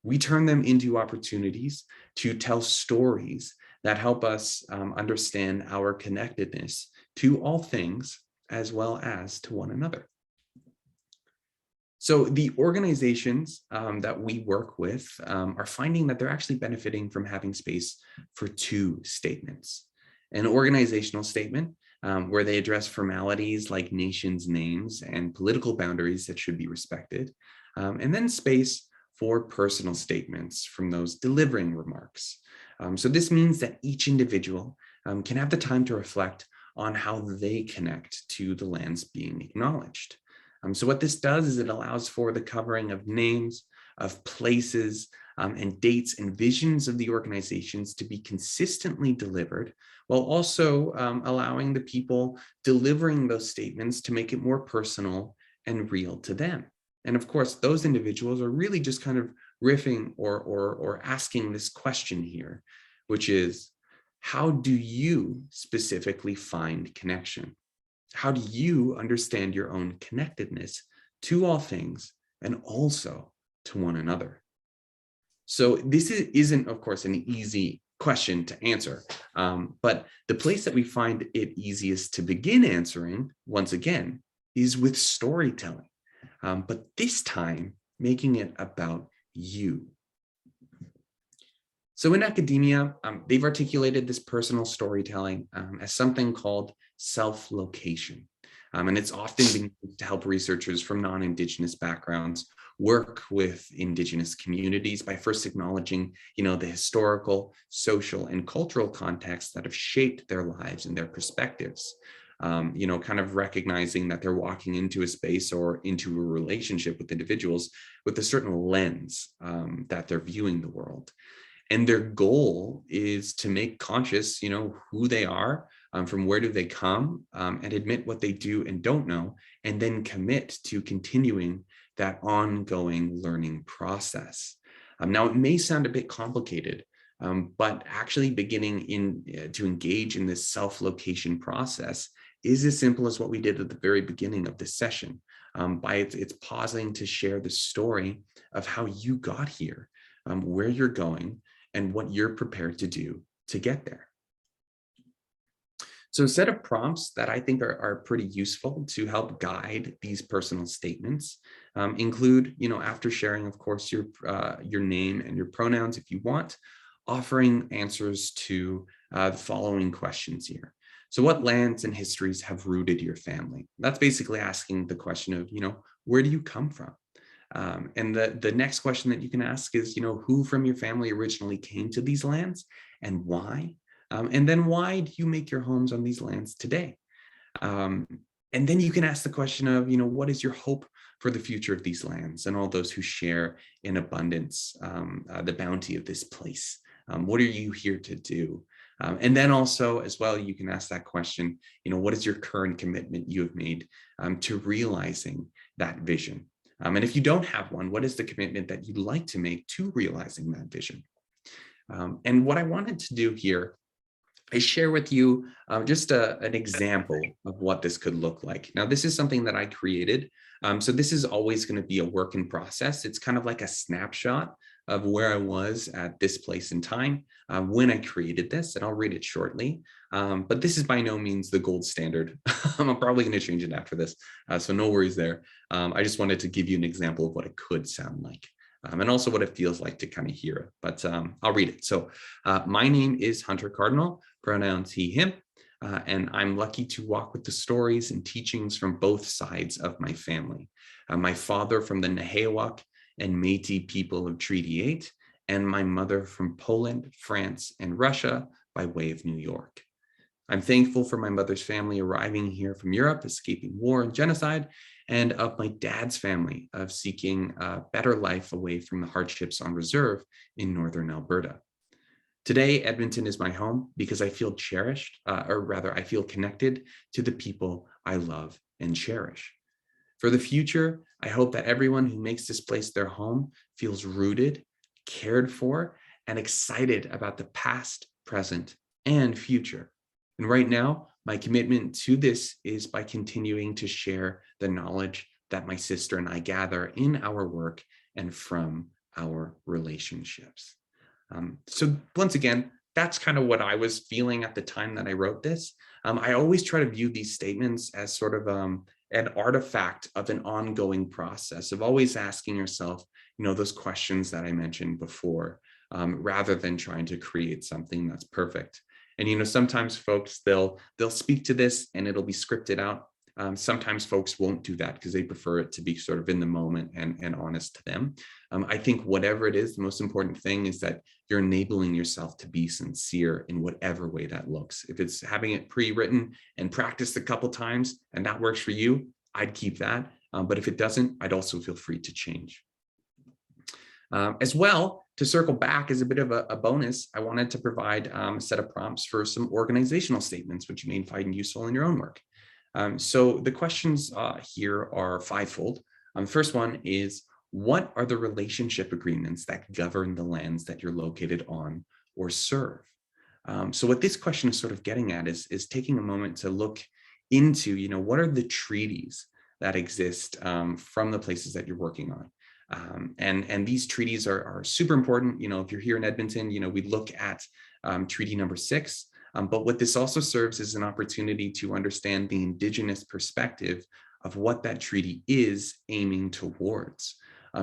Speaker 3: We turn them into opportunities to tell stories that help us understand our connectedness to all things as well as to one another. So the organizations that we work with are finding that they're actually benefiting from having space for 2 statements. An organizational statement where they address formalities like nations' names and political boundaries that should be respected, and then space for personal statements from those delivering remarks. So this means that each individual can have the time to reflect on how they connect to the lands being acknowledged. So what this does is it allows for the covering of names, of places, and dates and visions of the organizations to be consistently delivered, while also allowing the people delivering those statements to make it more personal and real to them. And of course, those individuals are really just kind of riffing or asking this question here, which is, how do you specifically find connection? How do you understand your own connectedness to all things and also to one another? So this isn't, of course, an easy question to answer, but the place that we find it easiest to begin answering, once again, is with storytelling, but this time making it about you. So in academia, they've articulated this personal storytelling as something called self-location. And it's often been used to help researchers from non-Indigenous backgrounds work with Indigenous communities by first acknowledging, the historical, social, and cultural contexts that have shaped their lives and their perspectives. Kind of recognizing that they're walking into a space or into a relationship with individuals with a certain lens that they're viewing the world. And their goal is to make conscious, who they are, from where do they come, and admit what they do and don't know, and then commit to continuing that ongoing learning process. Now, it may sound a bit complicated, but actually beginning to engage in this self-location process is as simple as what we did at the very beginning of this session. By it's pausing to share the story of how you got here, where you're going, and what you're prepared to do to get there. So a set of prompts that I think are pretty useful to help guide these personal statements include, after sharing, of course, your name and your pronouns if you want, offering answers to the following questions here. So what lands and histories have rooted your family? That's basically asking the question of, where do you come from? And the next question that you can ask is, who from your family originally came to these lands and why? And then why do you make your homes on these lands today? And then you can ask the question of, what is your hope for the future of these lands and all those who share in abundance the bounty of this place? What are you here to do? And then also as well, you can ask that question, what is your current commitment you have made to realizing that vision? And if you don't have one, what is the commitment that you'd like to make to realizing that vision? And what I wanted to do here is share with you just an example of what this could look like. Now, this is something that I created. So this is always going to be a work in process. It's kind of like a snapshot of where I was at this place in time when I created this, and I'll read it shortly. But this is by no means the gold standard. I'm probably going to change it after this, so no worries there. I just wanted to give you an example of what it could sound like. And also what it feels like to kind of hear it, but I'll read it. So my name is Hunter Cardinal, pronouns he, him, and I'm lucky to walk with the stories and teachings from both sides of my family. My father from the Naheyawin and Métis people of Treaty 8, and my mother from Poland, France, and Russia by way of New York. I'm thankful for my mother's family arriving here from Europe, escaping war and genocide, and of my dad's family of seeking a better life away from the hardships on reserve in Northern Alberta. Today, Edmonton is my home because I feel cherished, or rather I feel connected to the people I love and cherish. For the future, I hope that everyone who makes this place their home feels rooted, cared for, and excited about the past, present, and future. And right now, my commitment to this is by continuing to share the knowledge that my sister and I gather in our work and from our relationships. So once again, that's kind of what I was feeling at the time that I wrote this. I always try to view these statements as sort of an artifact of an ongoing process of always asking yourself, those questions that I mentioned before, rather than trying to create something that's perfect. And sometimes folks, they'll speak to this and it'll be scripted out, Sometimes folks won't do that because they prefer it to be sort of in the moment and honest to them. I think whatever it is, the most important thing is that you're enabling yourself to be sincere in whatever way that looks. If it's having it pre-written and practiced a couple times and that works for you, I'd keep that. But if it doesn't, I'd also feel free to change. As well, to circle back as a bit of a bonus, I wanted to provide a set of prompts for some organizational statements, which you may find useful in your own work. So the questions here are fivefold. The first one is, what are the relationship agreements that govern the lands that you're located on or serve? So what this question is sort of getting at is taking a moment to look into, what are the treaties that exist from the places that you're working on? And these treaties are super important. If you're here in Edmonton, we look at Treaty number 6. But what this also serves as an opportunity to understand the Indigenous perspective of what that treaty is aiming towards.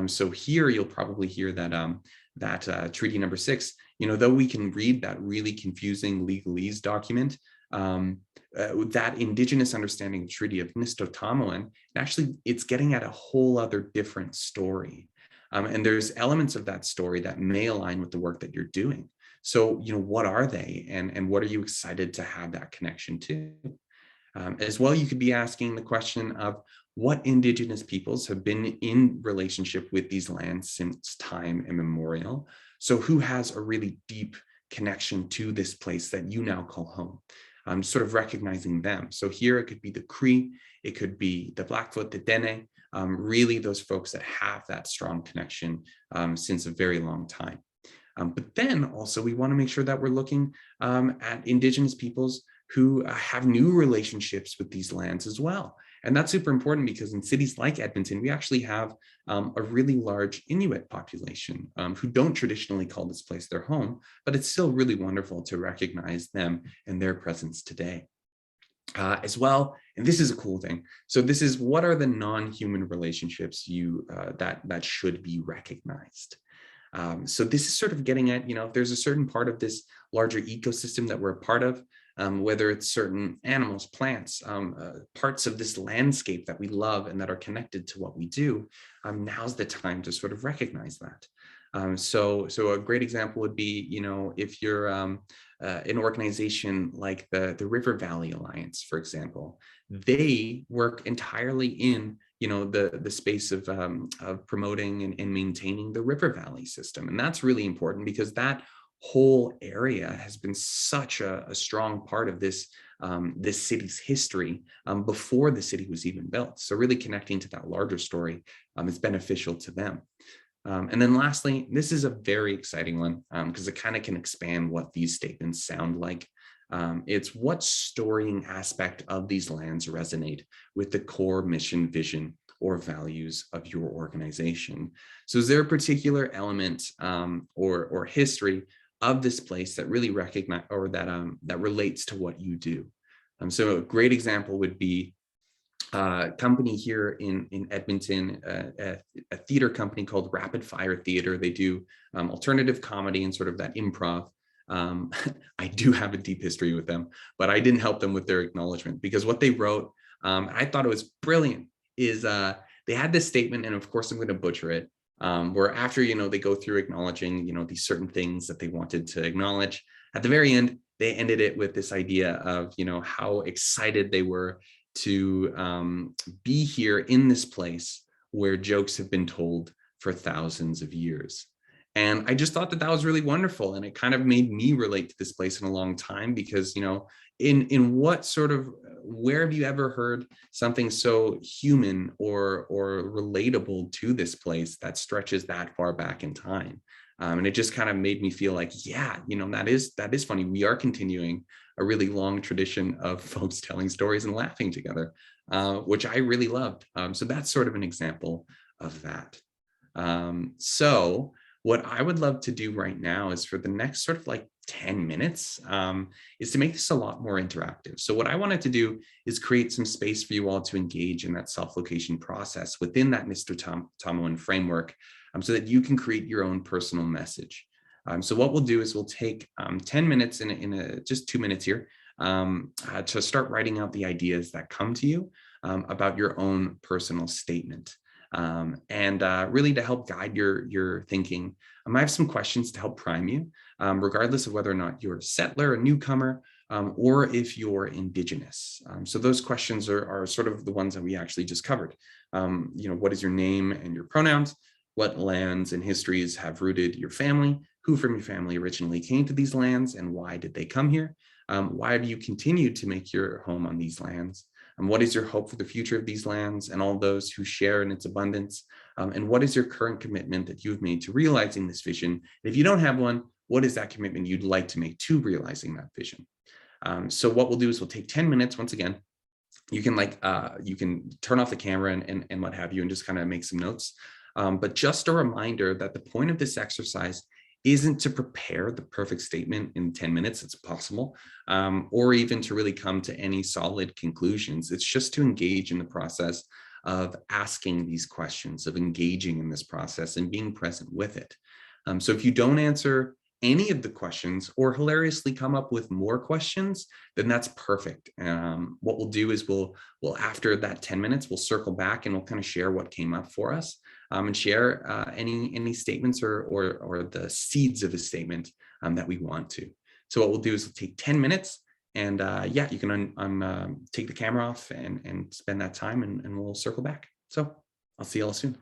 Speaker 3: So here you'll probably hear that Treaty number 6, though we can read that really confusing legalese document, that Indigenous understanding of Treaty of Naheyawin, actually it's getting at a whole other different story. And there's elements of that story that may align with the work that you're doing. So, what are they, and what are you excited to have that connection to? As well, you could be asking the question of what Indigenous peoples have been in relationship with these lands since time immemorial. So who has a really deep connection to this place that you now call home? Sort of recognizing them. So here it could be the CREW, it could be the Blackfoot, the Dene, really those folks that have that strong connection since a very long time. But then also we want to make sure that we're looking at Indigenous peoples who have new relationships with these lands as well. And that's super important because in cities like Edmonton, we actually have a really large Inuit population who don't traditionally call this place their home, but it's still really wonderful to recognize them and their presence today. As well, and this is a cool thing. So this is, what are the non-human relationships that should be recognized? So this is sort of getting at, if there's a certain part of this larger ecosystem that we're a part of, whether it's certain animals, plants, parts of this landscape that we love and that are connected to what we do, now's the time to sort of recognize that. So a great example would be, if you're an organization like the River Valley Alliance, for example, they work entirely in the space of promoting and maintaining the river valley system. And that's really important because that whole area has been such a strong part of this city's history before the city was even built. So really connecting to that larger story is beneficial to them. And then lastly, this is a very exciting one because it kind of can expand what these statements sound like. It's what storying aspect of these lands resonate with the core mission, vision, or values of your organization. So is there a particular element or history of this place that really recognize or that relates to what you do? So a great example would be a company here in Edmonton, a theater company called Rapid Fire Theater. They do alternative comedy and sort of that improv. I do have a deep history with them, but I didn't help them with their acknowledgement because what they wrote, I thought it was brilliant, is they had this statement, and of course I'm going to butcher it, where after, they go through acknowledging, these certain things that they wanted to acknowledge, at the very end, they ended it with this idea of, how excited they were to be here in this place where jokes have been told for thousands of years. And I just thought that was really wonderful. And it kind of made me relate to this place in a long time because, in what sort of, where have you ever heard something so human or relatable to this place that stretches that far back in time? And it just kind of made me feel like, yeah, that is funny. We are continuing a really long tradition of folks telling stories and laughing together, which I really loved. So that's sort of an example of that. So what I would love to do right now is for the next sort of like 10 minutes is to make this a lot more interactive. So what I wanted to do is create some space for you all to engage in that self-location process within that Naheyawin framework so that you can create your own personal message. So what we'll do is we'll take 10 minutes in just 2 minutes here to start writing out the ideas that come to you. about your own personal statement. And really to help guide your thinking, I have some questions to help prime you, regardless of whether or not you're a settler, a newcomer, or if you're Indigenous. So those questions are sort of the ones that we actually just covered. What is your name and your pronouns? What lands and histories have rooted your family? Who from your family originally came to these lands and why did they come here? Why do you continue to make your home on these lands? And what is your hope for the future of these lands and all those who share in its abundance? And what is your current commitment that you've made to realizing this vision? If you don't have one, what is that commitment you'd like to make to realizing that vision? So what we'll do is we'll take 10 minutes once again. You can turn off the camera and what have you and just kind of make some notes. But just a reminder that the point of this exercise isn't to prepare the perfect statement in 10 minutes, it's possible, or even to really come to any solid conclusions. It's just to engage in the process of asking these questions, of engaging in this process and being present with it. So if you don't answer any of the questions or hilariously come up with more questions, then that's perfect. What we'll do is we'll after that 10 minutes, we'll circle back and we'll kind of share what came up for us and share any statements or the seeds of a statement that we want to. So what we'll do is we'll take 10 minutes and yeah, you can take the camera off and spend that time and we'll circle back. So I'll see you all soon.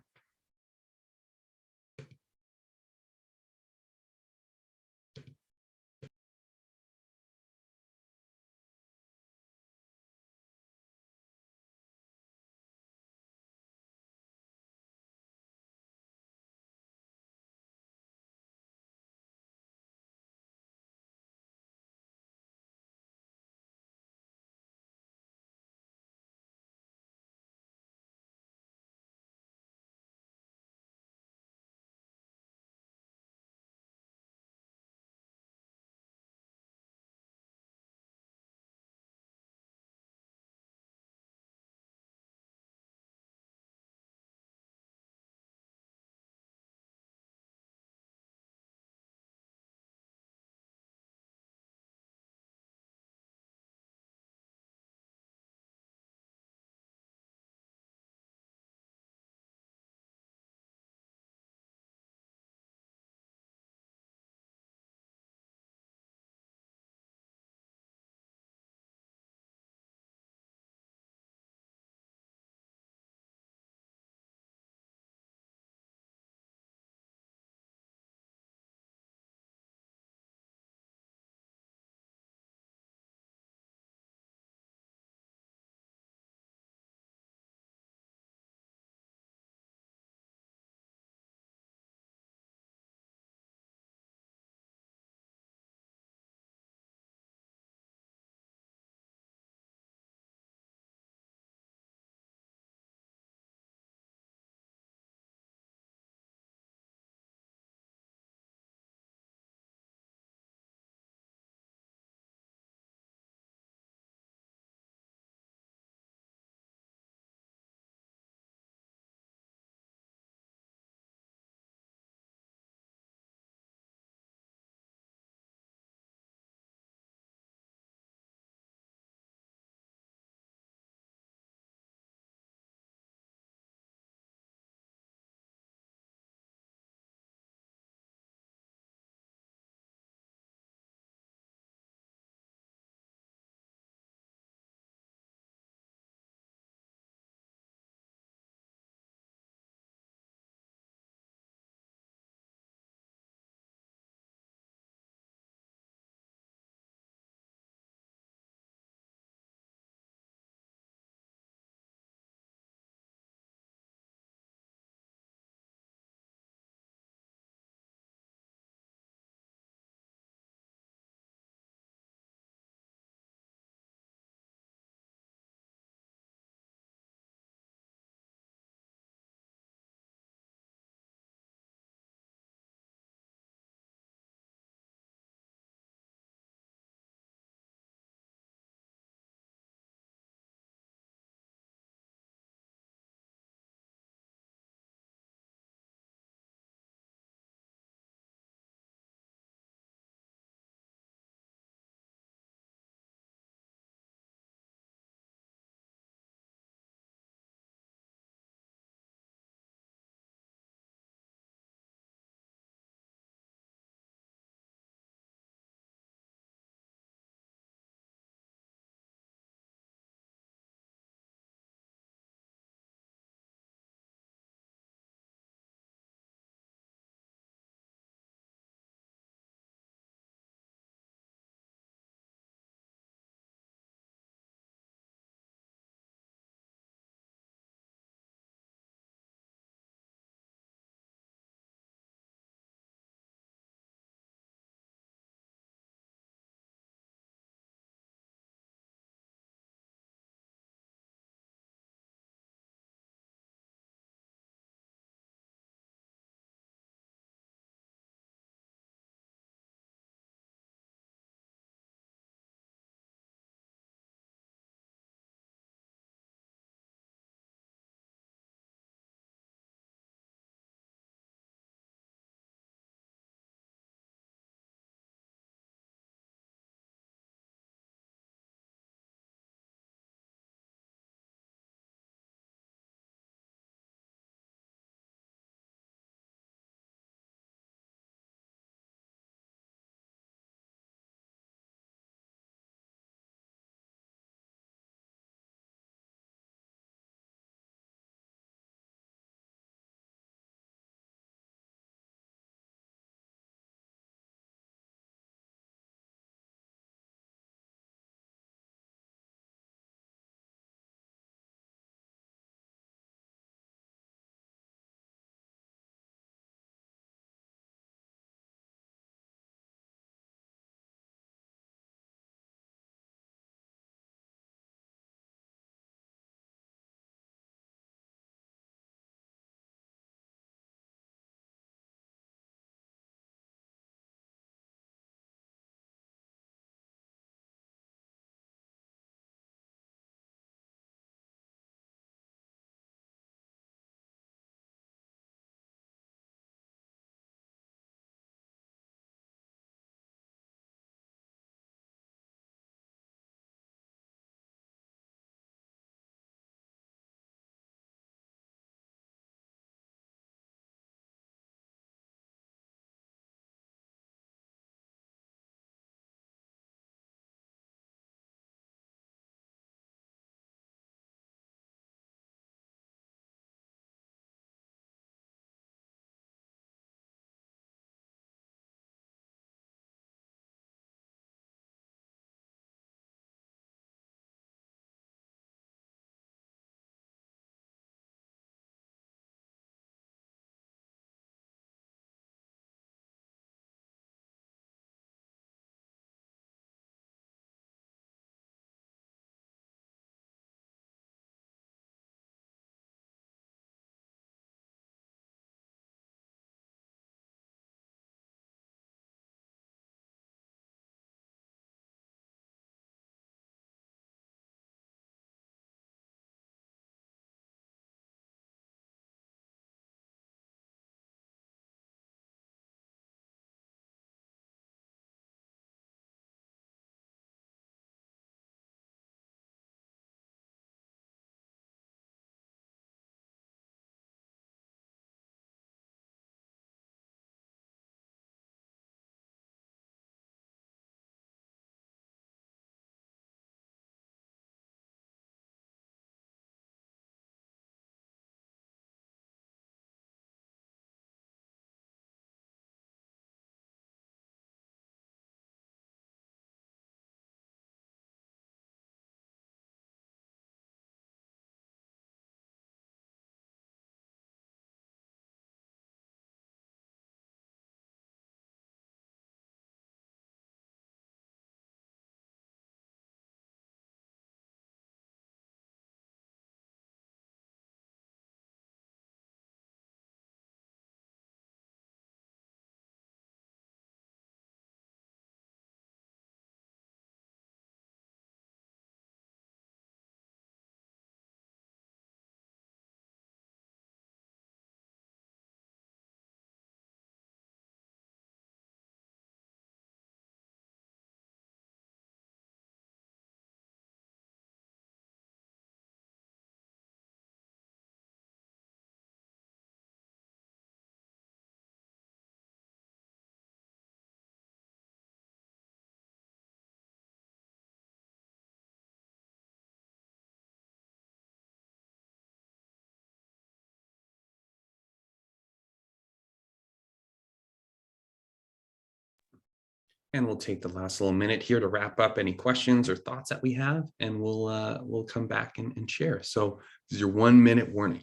Speaker 3: And we'll take the last little minute here to wrap up any questions or thoughts that we have, and we'll come back and share. So this is your 1 minute warning.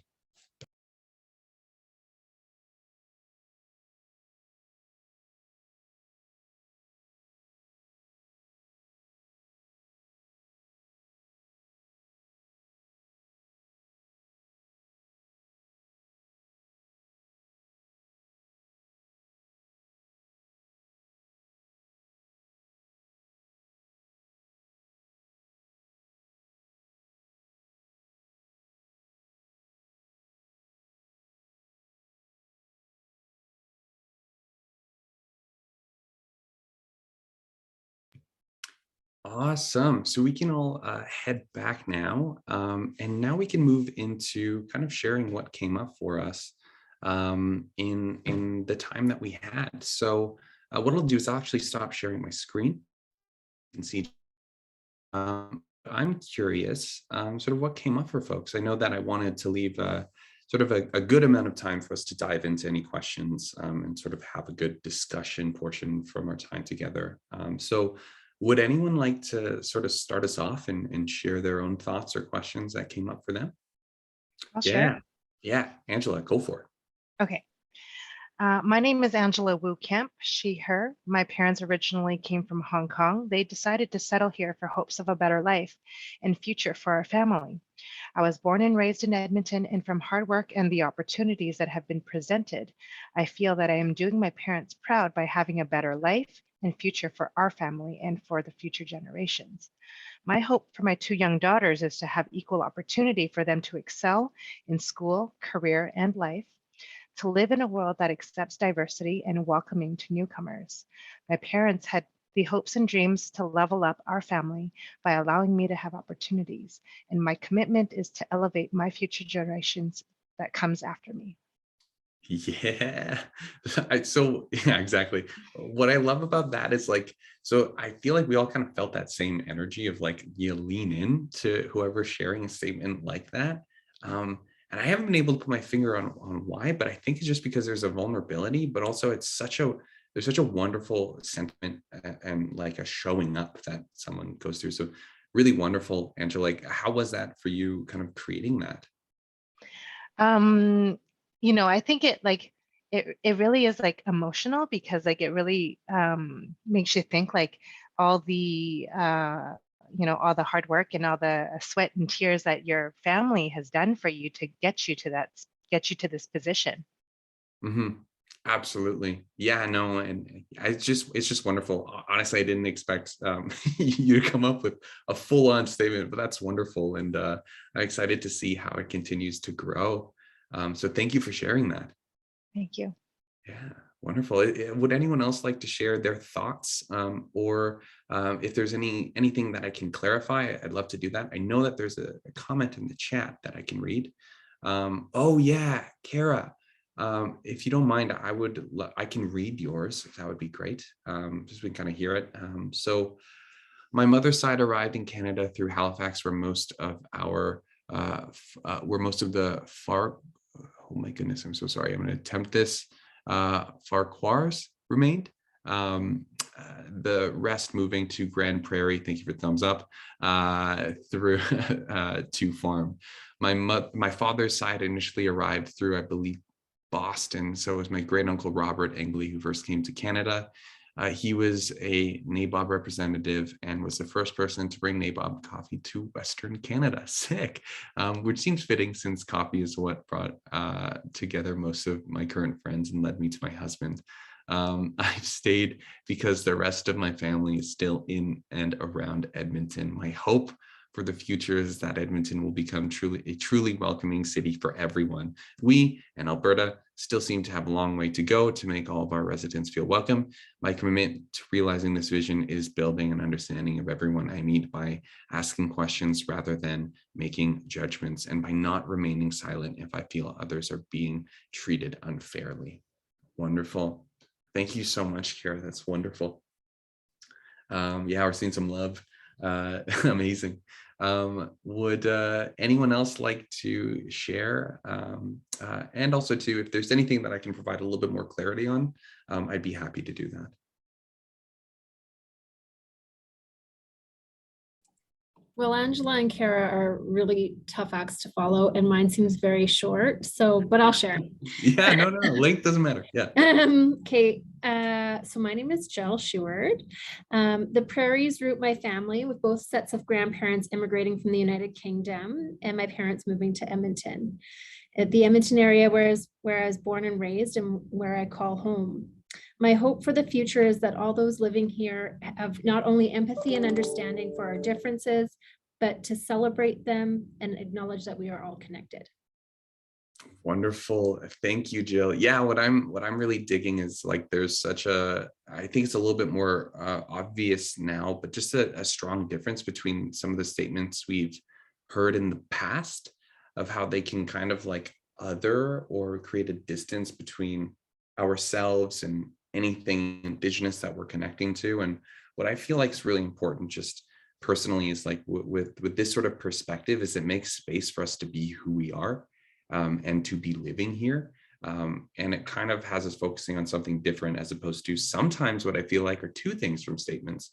Speaker 3: Awesome. So we can all head back now. And now we can move into kind of sharing what came up for us in the time that we had. So what I'll do is I'll actually stop sharing my screen and see. I'm curious, sort of what came up for folks. I know that I wanted to leave sort of a good amount of time for us to dive into any questions and sort of have a good discussion portion from our time together. So would anyone like to sort of start us off and share their own thoughts or questions that came up for them?
Speaker 7: I'll
Speaker 3: Yeah,
Speaker 7: share.
Speaker 3: yeah, Angela, go for it.
Speaker 7: Okay. My name is Angela Wu Kemp, she, her. My parents originally came from Hong Kong. They decided to settle here for hopes of a better life and future for our family. I was born and raised in Edmonton, and from hard work and the opportunities that have been presented, I feel that I am doing my parents proud by having a better life and future for our family and for the future generations. My hope for my two young daughters is to have equal opportunity for them to excel in school, career, and life, to live in a world that accepts diversity and welcoming to newcomers. My parents had the hopes and dreams to level up our family by allowing me to have opportunities, and my commitment is to elevate my future generations that comes after me.
Speaker 3: Yeah. So yeah, exactly. What I love about that is like, so I feel like we all kind of felt that same energy of like, you lean in to whoever's sharing a statement like that. And I haven't been able to put my finger on why, but I think it's just because there's a vulnerability, but also there's such a wonderful sentiment and like a showing up that someone goes through. So really wonderful, Angela. Like, how was that for you kind of creating that?
Speaker 7: I think it really is like emotional, because like it really makes you think like all the all the hard work and all the sweat and tears that your family has done for you to get you to this position.
Speaker 3: Mm-hmm. Absolutely. Yeah, no, and it's just wonderful. Honestly, I didn't expect you to come up with a full-on statement, but that's wonderful. And I'm excited to see how it continues to grow. So thank you for sharing that.
Speaker 7: Thank you.
Speaker 3: Yeah, wonderful. Would anyone else like to share their thoughts or if there's anything that I can clarify, I'd love to do that. I know that there's a comment in the chat that I can read. Oh yeah, Kara. If you don't mind, I can read yours. If that would be great. Just we can kind of hear it. So my mother's side arrived in Canada through Halifax, where most of the far. Oh my goodness, I'm so sorry. I'm going to attempt this. Farquhars remained. The rest moving to Grand Prairie. Thank you for thumbs up. Through to farm. My father's side initially arrived through, I believe, Boston. So it was my great uncle Robert Angley who first came to Canada. He was a NABOB representative and was the first person to bring NABOB coffee to Western Canada. Sick, which seems fitting since coffee is what brought together most of my current friends and led me to my husband. I've stayed because the rest of my family is still in and around Edmonton. My hope for the future is that Edmonton will become a truly welcoming city for everyone. We and Alberta still seem to have a long way to go to make all of our residents feel welcome. My commitment to realizing this vision is building an understanding of everyone I meet by asking questions rather than making judgments, and by not remaining silent if I feel others are being treated unfairly. Wonderful. Thank you so much, Kara. That's wonderful. Yeah, we're seeing some love. Amazing. Would anyone else like to share? And also too, if there's anything that I can provide a little bit more clarity on, I'd be happy to do that.
Speaker 9: Well, Angela and Kara are really tough acts to follow, and mine seems very short. So, but I'll share.
Speaker 3: Yeah, no, length doesn't matter. Yeah.
Speaker 9: Okay, so my name is Jill Sheward. The Prairies root my family, with both sets of grandparents immigrating from the United Kingdom and my parents moving to Edmonton. At the Edmonton area where I was born and raised and where I call home. My hope for the future is that all those living here have not only empathy and understanding for our differences, but to celebrate them and acknowledge that we are all connected.
Speaker 3: Wonderful. Thank you, Jill. Yeah, what I'm really digging is like there's such a, I think it's a little bit more obvious now, but just a strong difference between some of the statements we've heard in the past of how they can kind of like other or create a distance between ourselves and anything Indigenous that we're connecting to. And what I feel like is really important just personally is like with this sort of perspective is it makes space for us to be who we are and to be living here. And it kind of has us focusing on something different as opposed to sometimes what I feel like are two things from statements,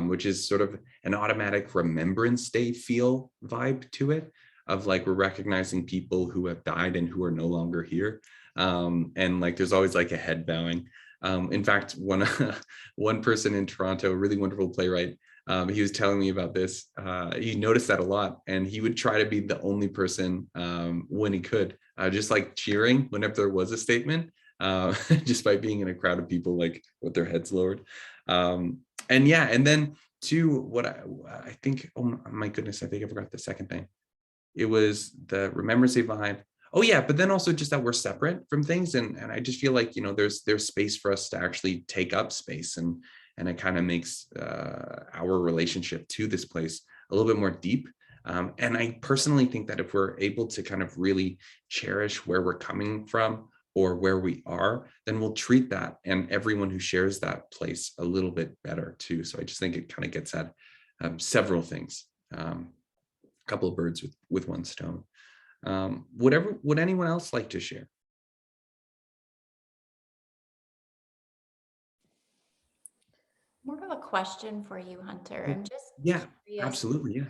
Speaker 3: which is sort of an automatic Remembrance Day feel vibe to it of like we're recognizing people who have died and who are no longer here. And like there's always like a head bowing. In fact, one person in Toronto, a really wonderful playwright, he was telling me about this. He noticed that a lot, and he would try to be the only person when he could, just like cheering whenever there was a statement, just by being in a crowd of people like with their heads lowered. And yeah, and then to what I think, oh my goodness, I think I forgot the second thing. It was the Remembrance Day vibe. Oh yeah, but then also just that we're separate from things, and I just feel like, you know, there's space for us to actually take up space, and it kind of makes our relationship to this place a little bit more deep. And I personally think that if we're able to kind of really cherish where we're coming from or where we are, then we'll treat that and everyone who shares that place a little bit better too. So I just think it kind of gets at several things, a couple of birds with one stone. Would anyone else like to share?
Speaker 1: More of a question for you, Hunter. I'm just
Speaker 3: Yeah,
Speaker 1: curious,
Speaker 3: absolutely. Yeah.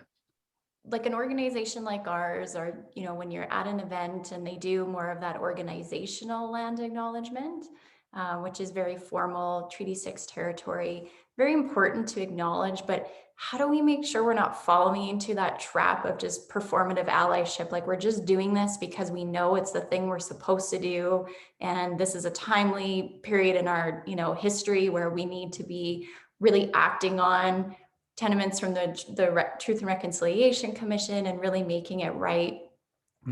Speaker 1: like an organization like ours, or, you know, when you're at an event and they do more of that organizational land acknowledgement, which is very formal, Treaty 6 territory, very important to acknowledge, but how do we make sure we're not falling into that trap of just performative allyship? Like we're just doing this because we know it's the thing we're supposed to do. And this is a timely period in our, you know, history where we need to be really acting on tenements from the Truth and Reconciliation Commission and really making it right.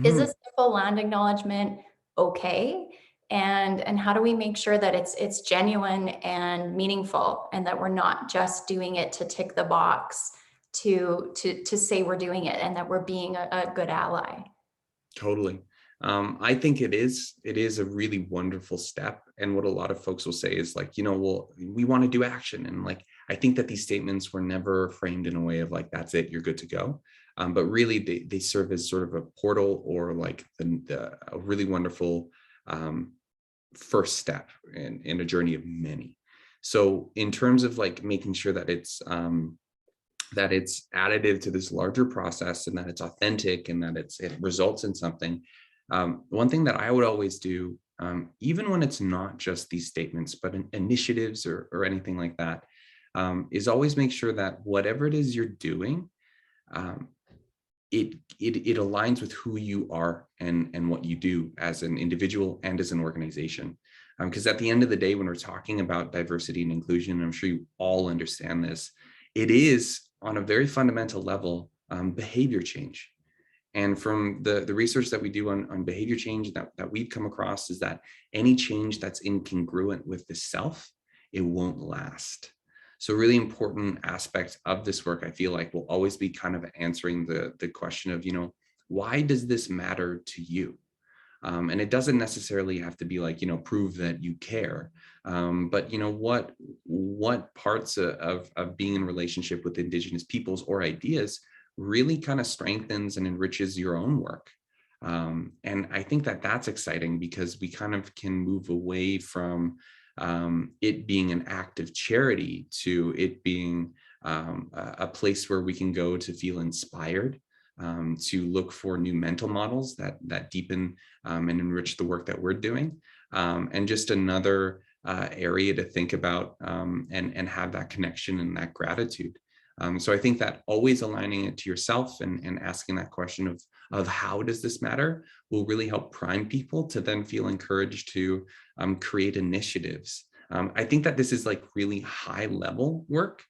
Speaker 1: Is a simple land acknowledgement okay? And how do we make sure that it's genuine and meaningful, and that we're not just doing it to tick the box to say we're doing it and that we're being a good ally?
Speaker 3: Totally. I think it is a really wonderful step. And what a lot of folks will say is like, you know, well, we want to do action. And like, I think that these statements were never framed in a way of like, that's it, you're good to go. But really they serve as sort of a portal or like a really wonderful first step in a journey of many. So in terms of like making sure that it's additive to this larger process and that it's authentic and that it results in something. One thing that I would always do, even when it's not just these statements, but initiatives or anything like that, is always make sure that whatever it is you're doing, it aligns with who you are and what you do as an individual and as an organization. Because at the end of the day, when we're talking about diversity and inclusion, and I'm sure you all understand this, it is on a very fundamental level, behavior change. And from the research that we do on behavior change that we've come across is that any change that's incongruent with the self, it won't last. So a really important aspect of this work, I feel like, will always be kind of answering the question of, you know, why does this matter to you? And it doesn't necessarily have to be like, you know, prove that you care. But, you know, what parts of being in relationship with Indigenous peoples or ideas really kind of strengthens and enriches your own work. And I think that that's exciting because we kind of can move away from it being an act of charity to it being a place where we can go to feel inspired, to look for new mental models that deepen and enrich the work that we're doing, and just another area to think about and have that connection and that gratitude. So I think that always aligning it to yourself and asking that question of how does this matter will really help prime people to then feel encouraged to create initiatives. I think that this is like really high level work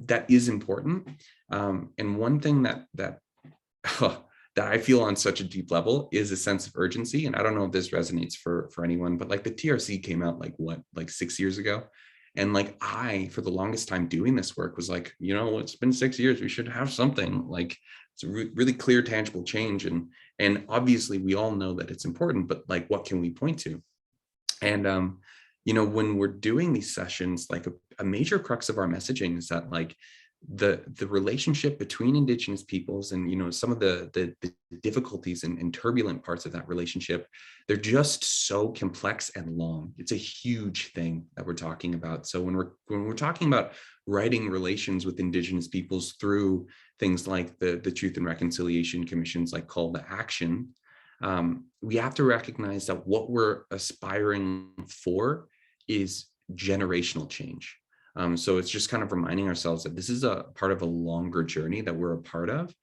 Speaker 3: that is important. And one thing that I feel on such a deep level is a sense of urgency. And I don't know if this resonates for anyone, but like the TRC came out like 6 years ago. And like for the longest time doing this work was like, it's been 6 years, we should have something like it's a really clear, tangible change. And obviously we all know that it's important, but like, what can we point to? And, when we're doing these sessions, like a major crux of our messaging is that like the relationship between Indigenous peoples and, some of the difficulties and turbulent parts of that relationship, they're just so complex and long. It's a huge thing that we're talking about. So when we're talking about writing relations with Indigenous peoples through things like the Truth and Reconciliation Commission's like call to action, we have to recognize that what we're aspiring for is generational change. So it's just kind of reminding ourselves that this is a part of a longer journey that we're a part of.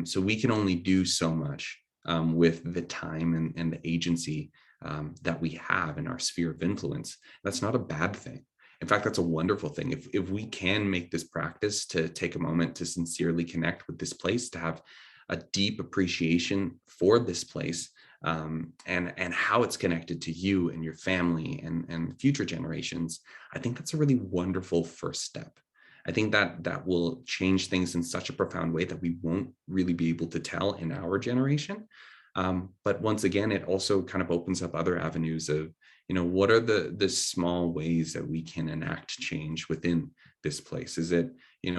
Speaker 3: So we can only do so much with the time and the agency that we have in our sphere of influence. That's not a bad thing. In fact, that's a wonderful thing. If we can make this practice to take a moment to sincerely connect with this place, to have a deep appreciation for this place, and how it's connected to you and your family and future generations, I think that's a really wonderful first step. I think that will change things in such a profound way that we won't really be able to tell in our generation. But once again, it also kind of opens up other avenues of, what are the small ways that we can enact change within this place? Is it,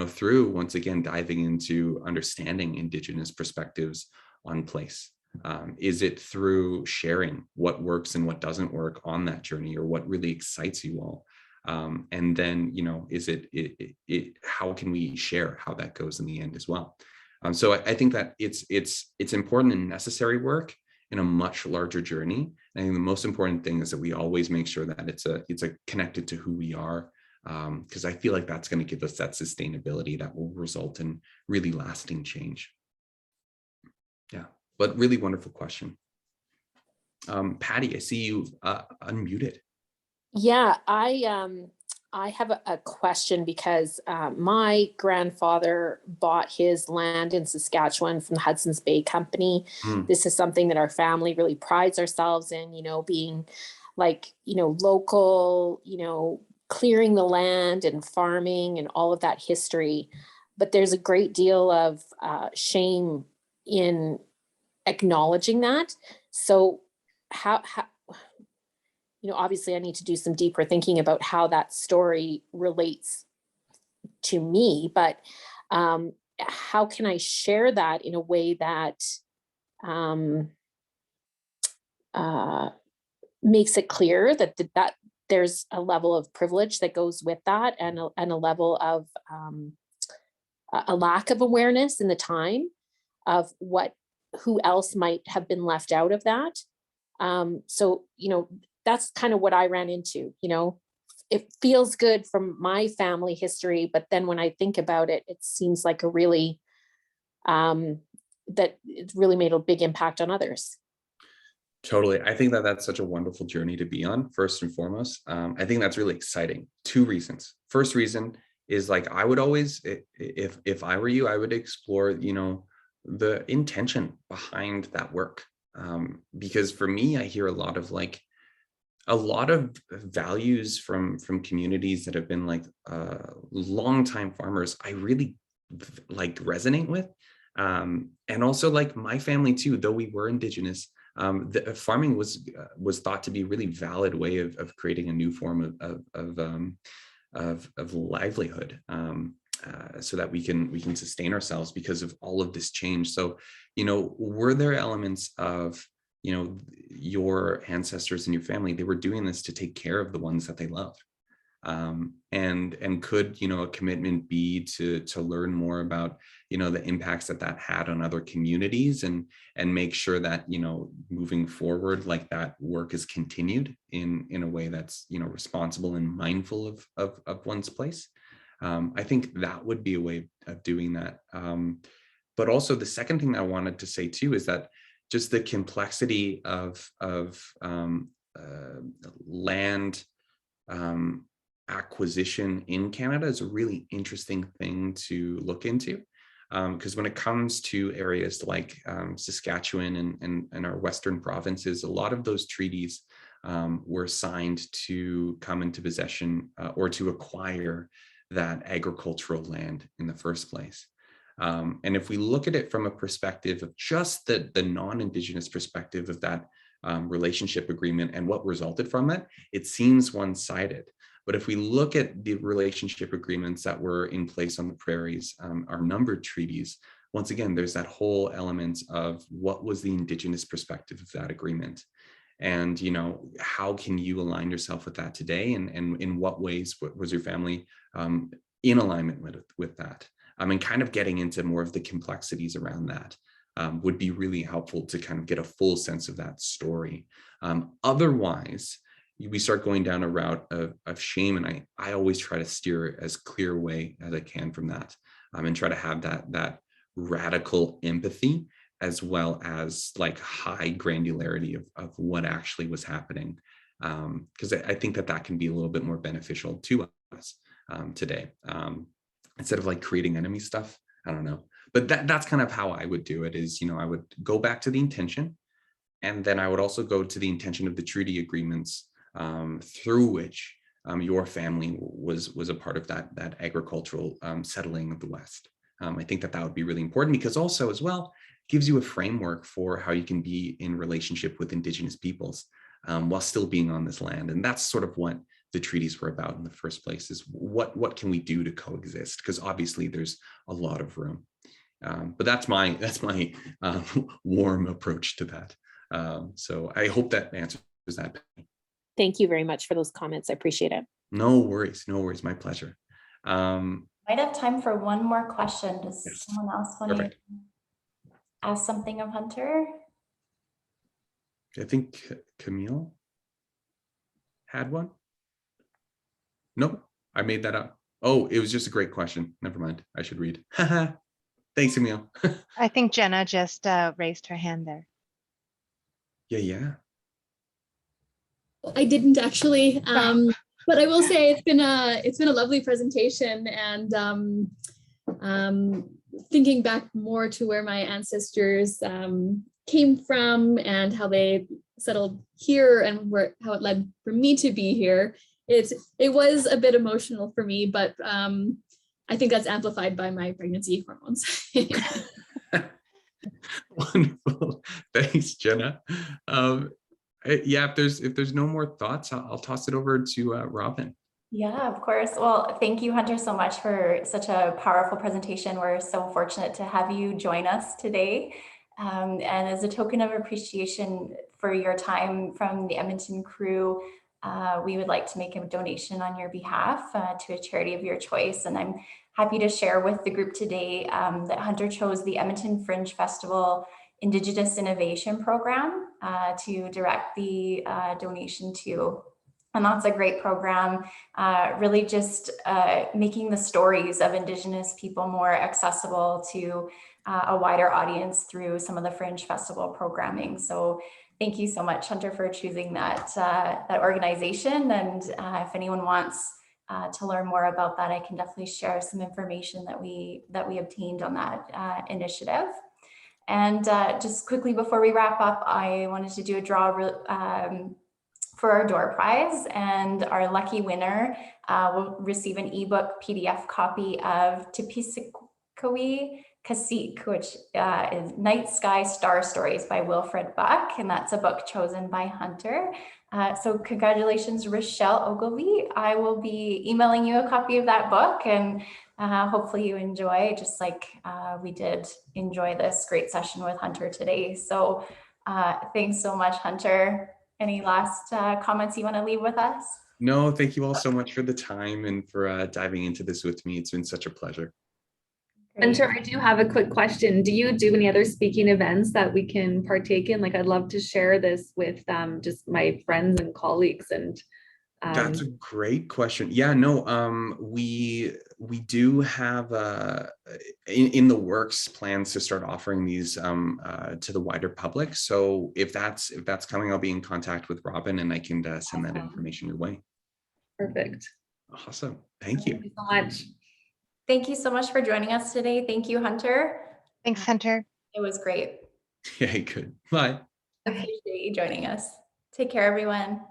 Speaker 3: through, once again, diving into understanding Indigenous perspectives on place? Is it through sharing what works and what doesn't work on that journey, or what really excites you all? And then, is it how can we share how that goes in the end as well? So I think that it's important and necessary work in a much larger journey. I think the most important thing is that we always make sure that it's connected to who we are, because I feel like that's going to give us that sustainability that will result in really lasting change. Yeah, but really wonderful question. Patty, I see you've unmuted.
Speaker 15: Yeah, I have a question because my grandfather bought his land in Saskatchewan from the Hudson's Bay Company. This is something that our family really prides ourselves in, being like, local, clearing the land and farming and all of that history. But there's a great deal of shame in acknowledging that. So how obviously I need to do some deeper thinking about how that story relates to me, but how can I share that in a way that makes it clear that there's a level of privilege that goes with that, and a level of a lack of awareness in the time of who else might have been left out of that. So, that's kind of what I ran into. It feels good from my family history, but then when I think about it, it seems like that it really made a big impact on others.
Speaker 3: Totally. I think that that's such a wonderful journey to be on, first and foremost. I think that's really exciting. 2 reasons. First reason is like, I would always, if I were you, I would explore, the intention behind that work. Because for me, I hear a lot of values from communities that have been like longtime farmers, I really resonate with. And also like my family too, though we were Indigenous, the farming was thought to be a really valid way of creating a new form of livelihood, so that we can sustain ourselves because of all of this change. So, were there elements of, your ancestors and your family, they were doing this to take care of the ones that they loved. And could, a commitment be to learn more about, the impacts that had on other communities, and make sure that, moving forward, like, that work is continued in a way that's, responsible and mindful of one's place. I think that would be a way of doing that. But also the second thing I wanted to say too is that just the complexity of land acquisition in Canada is a really interesting thing to look into, because when it comes to areas like Saskatchewan and our western provinces, a lot of those treaties were signed to come into possession or to acquire that agricultural land in the first place. And if we look at it from a perspective of just the non-Indigenous perspective of that relationship agreement and what resulted from it, it seems one-sided. But if we look at the relationship agreements that were in place on the prairies, our numbered treaties, once again, there's that whole element of what was the Indigenous perspective of that agreement. And, how can you align yourself with that today? And in what ways was your family in alignment with that? And kind of getting into more of the complexities around that would be really helpful to kind of get a full sense of that story. Otherwise, we start going down a route of shame, and I always try to steer as clear a way as I can from that, and try to have that radical empathy, as well as like high granularity of what actually was happening, because I think that can be a little bit more beneficial to us today, instead of like creating enemy stuff. I don't know, but that's kind of how I would do it. Is, I would go back to the intention, and then I would also go to the intention of the treaty agreements through which your family was a part of that agricultural settling of the West. I think that would be really important, because also as well gives you a framework for how you can be in relationship with Indigenous peoples while still being on this land. And that's sort of what the treaties were about in the first place, is what can we do to coexist? Because obviously there's a lot of room. But that's my warm approach to that. So I hope that answers that.
Speaker 15: Thank you very much for those comments. I appreciate it.
Speaker 3: No worries. My pleasure.
Speaker 1: Might have time for one more question. Does someone else want to ask something of Hunter?
Speaker 3: I think Camille had one. Nope, I made that up. Oh, it was just a great question. Never mind. I should read. Thanks, Camille.
Speaker 7: I think Jenna just raised her hand there.
Speaker 3: Yeah.
Speaker 2: I didn't actually, but I will say it's been a lovely presentation, and thinking back more to where my ancestors came from and how they settled here, and how it led for me to be here. It was a bit emotional for me, but I think that's amplified by my pregnancy hormones.
Speaker 3: Wonderful. Thanks, Jenna. Yeah, if there's no more thoughts, I'll toss it over to Robin.
Speaker 1: Yeah, of course. Well, thank you, Hunter, so much for such a powerful presentation. We're so fortunate to have you join us today. And as a token of appreciation for your time from the Edmonton CREW, we would like to make a donation on your behalf to a charity of your choice. And I'm happy to share with the group today that Hunter chose the Edmonton Fringe Festival Indigenous Innovation Program to direct the donation to. And that's a great program, really just making the stories of Indigenous people more accessible to a wider audience through some of the Fringe Festival programming. So thank you so much, Hunter, for choosing that organization. And if anyone wants to learn more about that, I can definitely share some information that we obtained on that initiative. And just quickly before we wrap up, I wanted to do a draw for our door prize, and our lucky winner will receive an ebook PDF copy of Tepisikawi Kasik, which is Night Sky Star Stories by Wilfred Buck, and that's a book chosen by Hunter. So congratulations, Rochelle Ogilvie. I will be emailing you a copy of that book, and hopefully you enjoy, just like we did enjoy this great session with Hunter today. So thanks so much, Hunter. Any last comments you want to leave with us?
Speaker 3: No, thank you all so much for the time and for diving into this with me. It's been such a pleasure.
Speaker 5: Hunter, I do have a quick question. Do you do any other speaking events that we can partake in? Like, I'd love to share this with just my friends and colleagues. And
Speaker 3: that's a great question. Yeah, no, we do have in the works plans to start offering these to the wider public. So if that's coming, I'll be in contact with Robin and I can send that information your way.
Speaker 5: Perfect.
Speaker 3: Awesome. Thank you.
Speaker 5: Thank you so much.
Speaker 1: Thank you so much for joining us today. Thank you, Hunter.
Speaker 7: Thanks, Hunter.
Speaker 1: It was great.
Speaker 3: Yeah, good. Bye.
Speaker 1: Appreciate you joining us. Take care, everyone.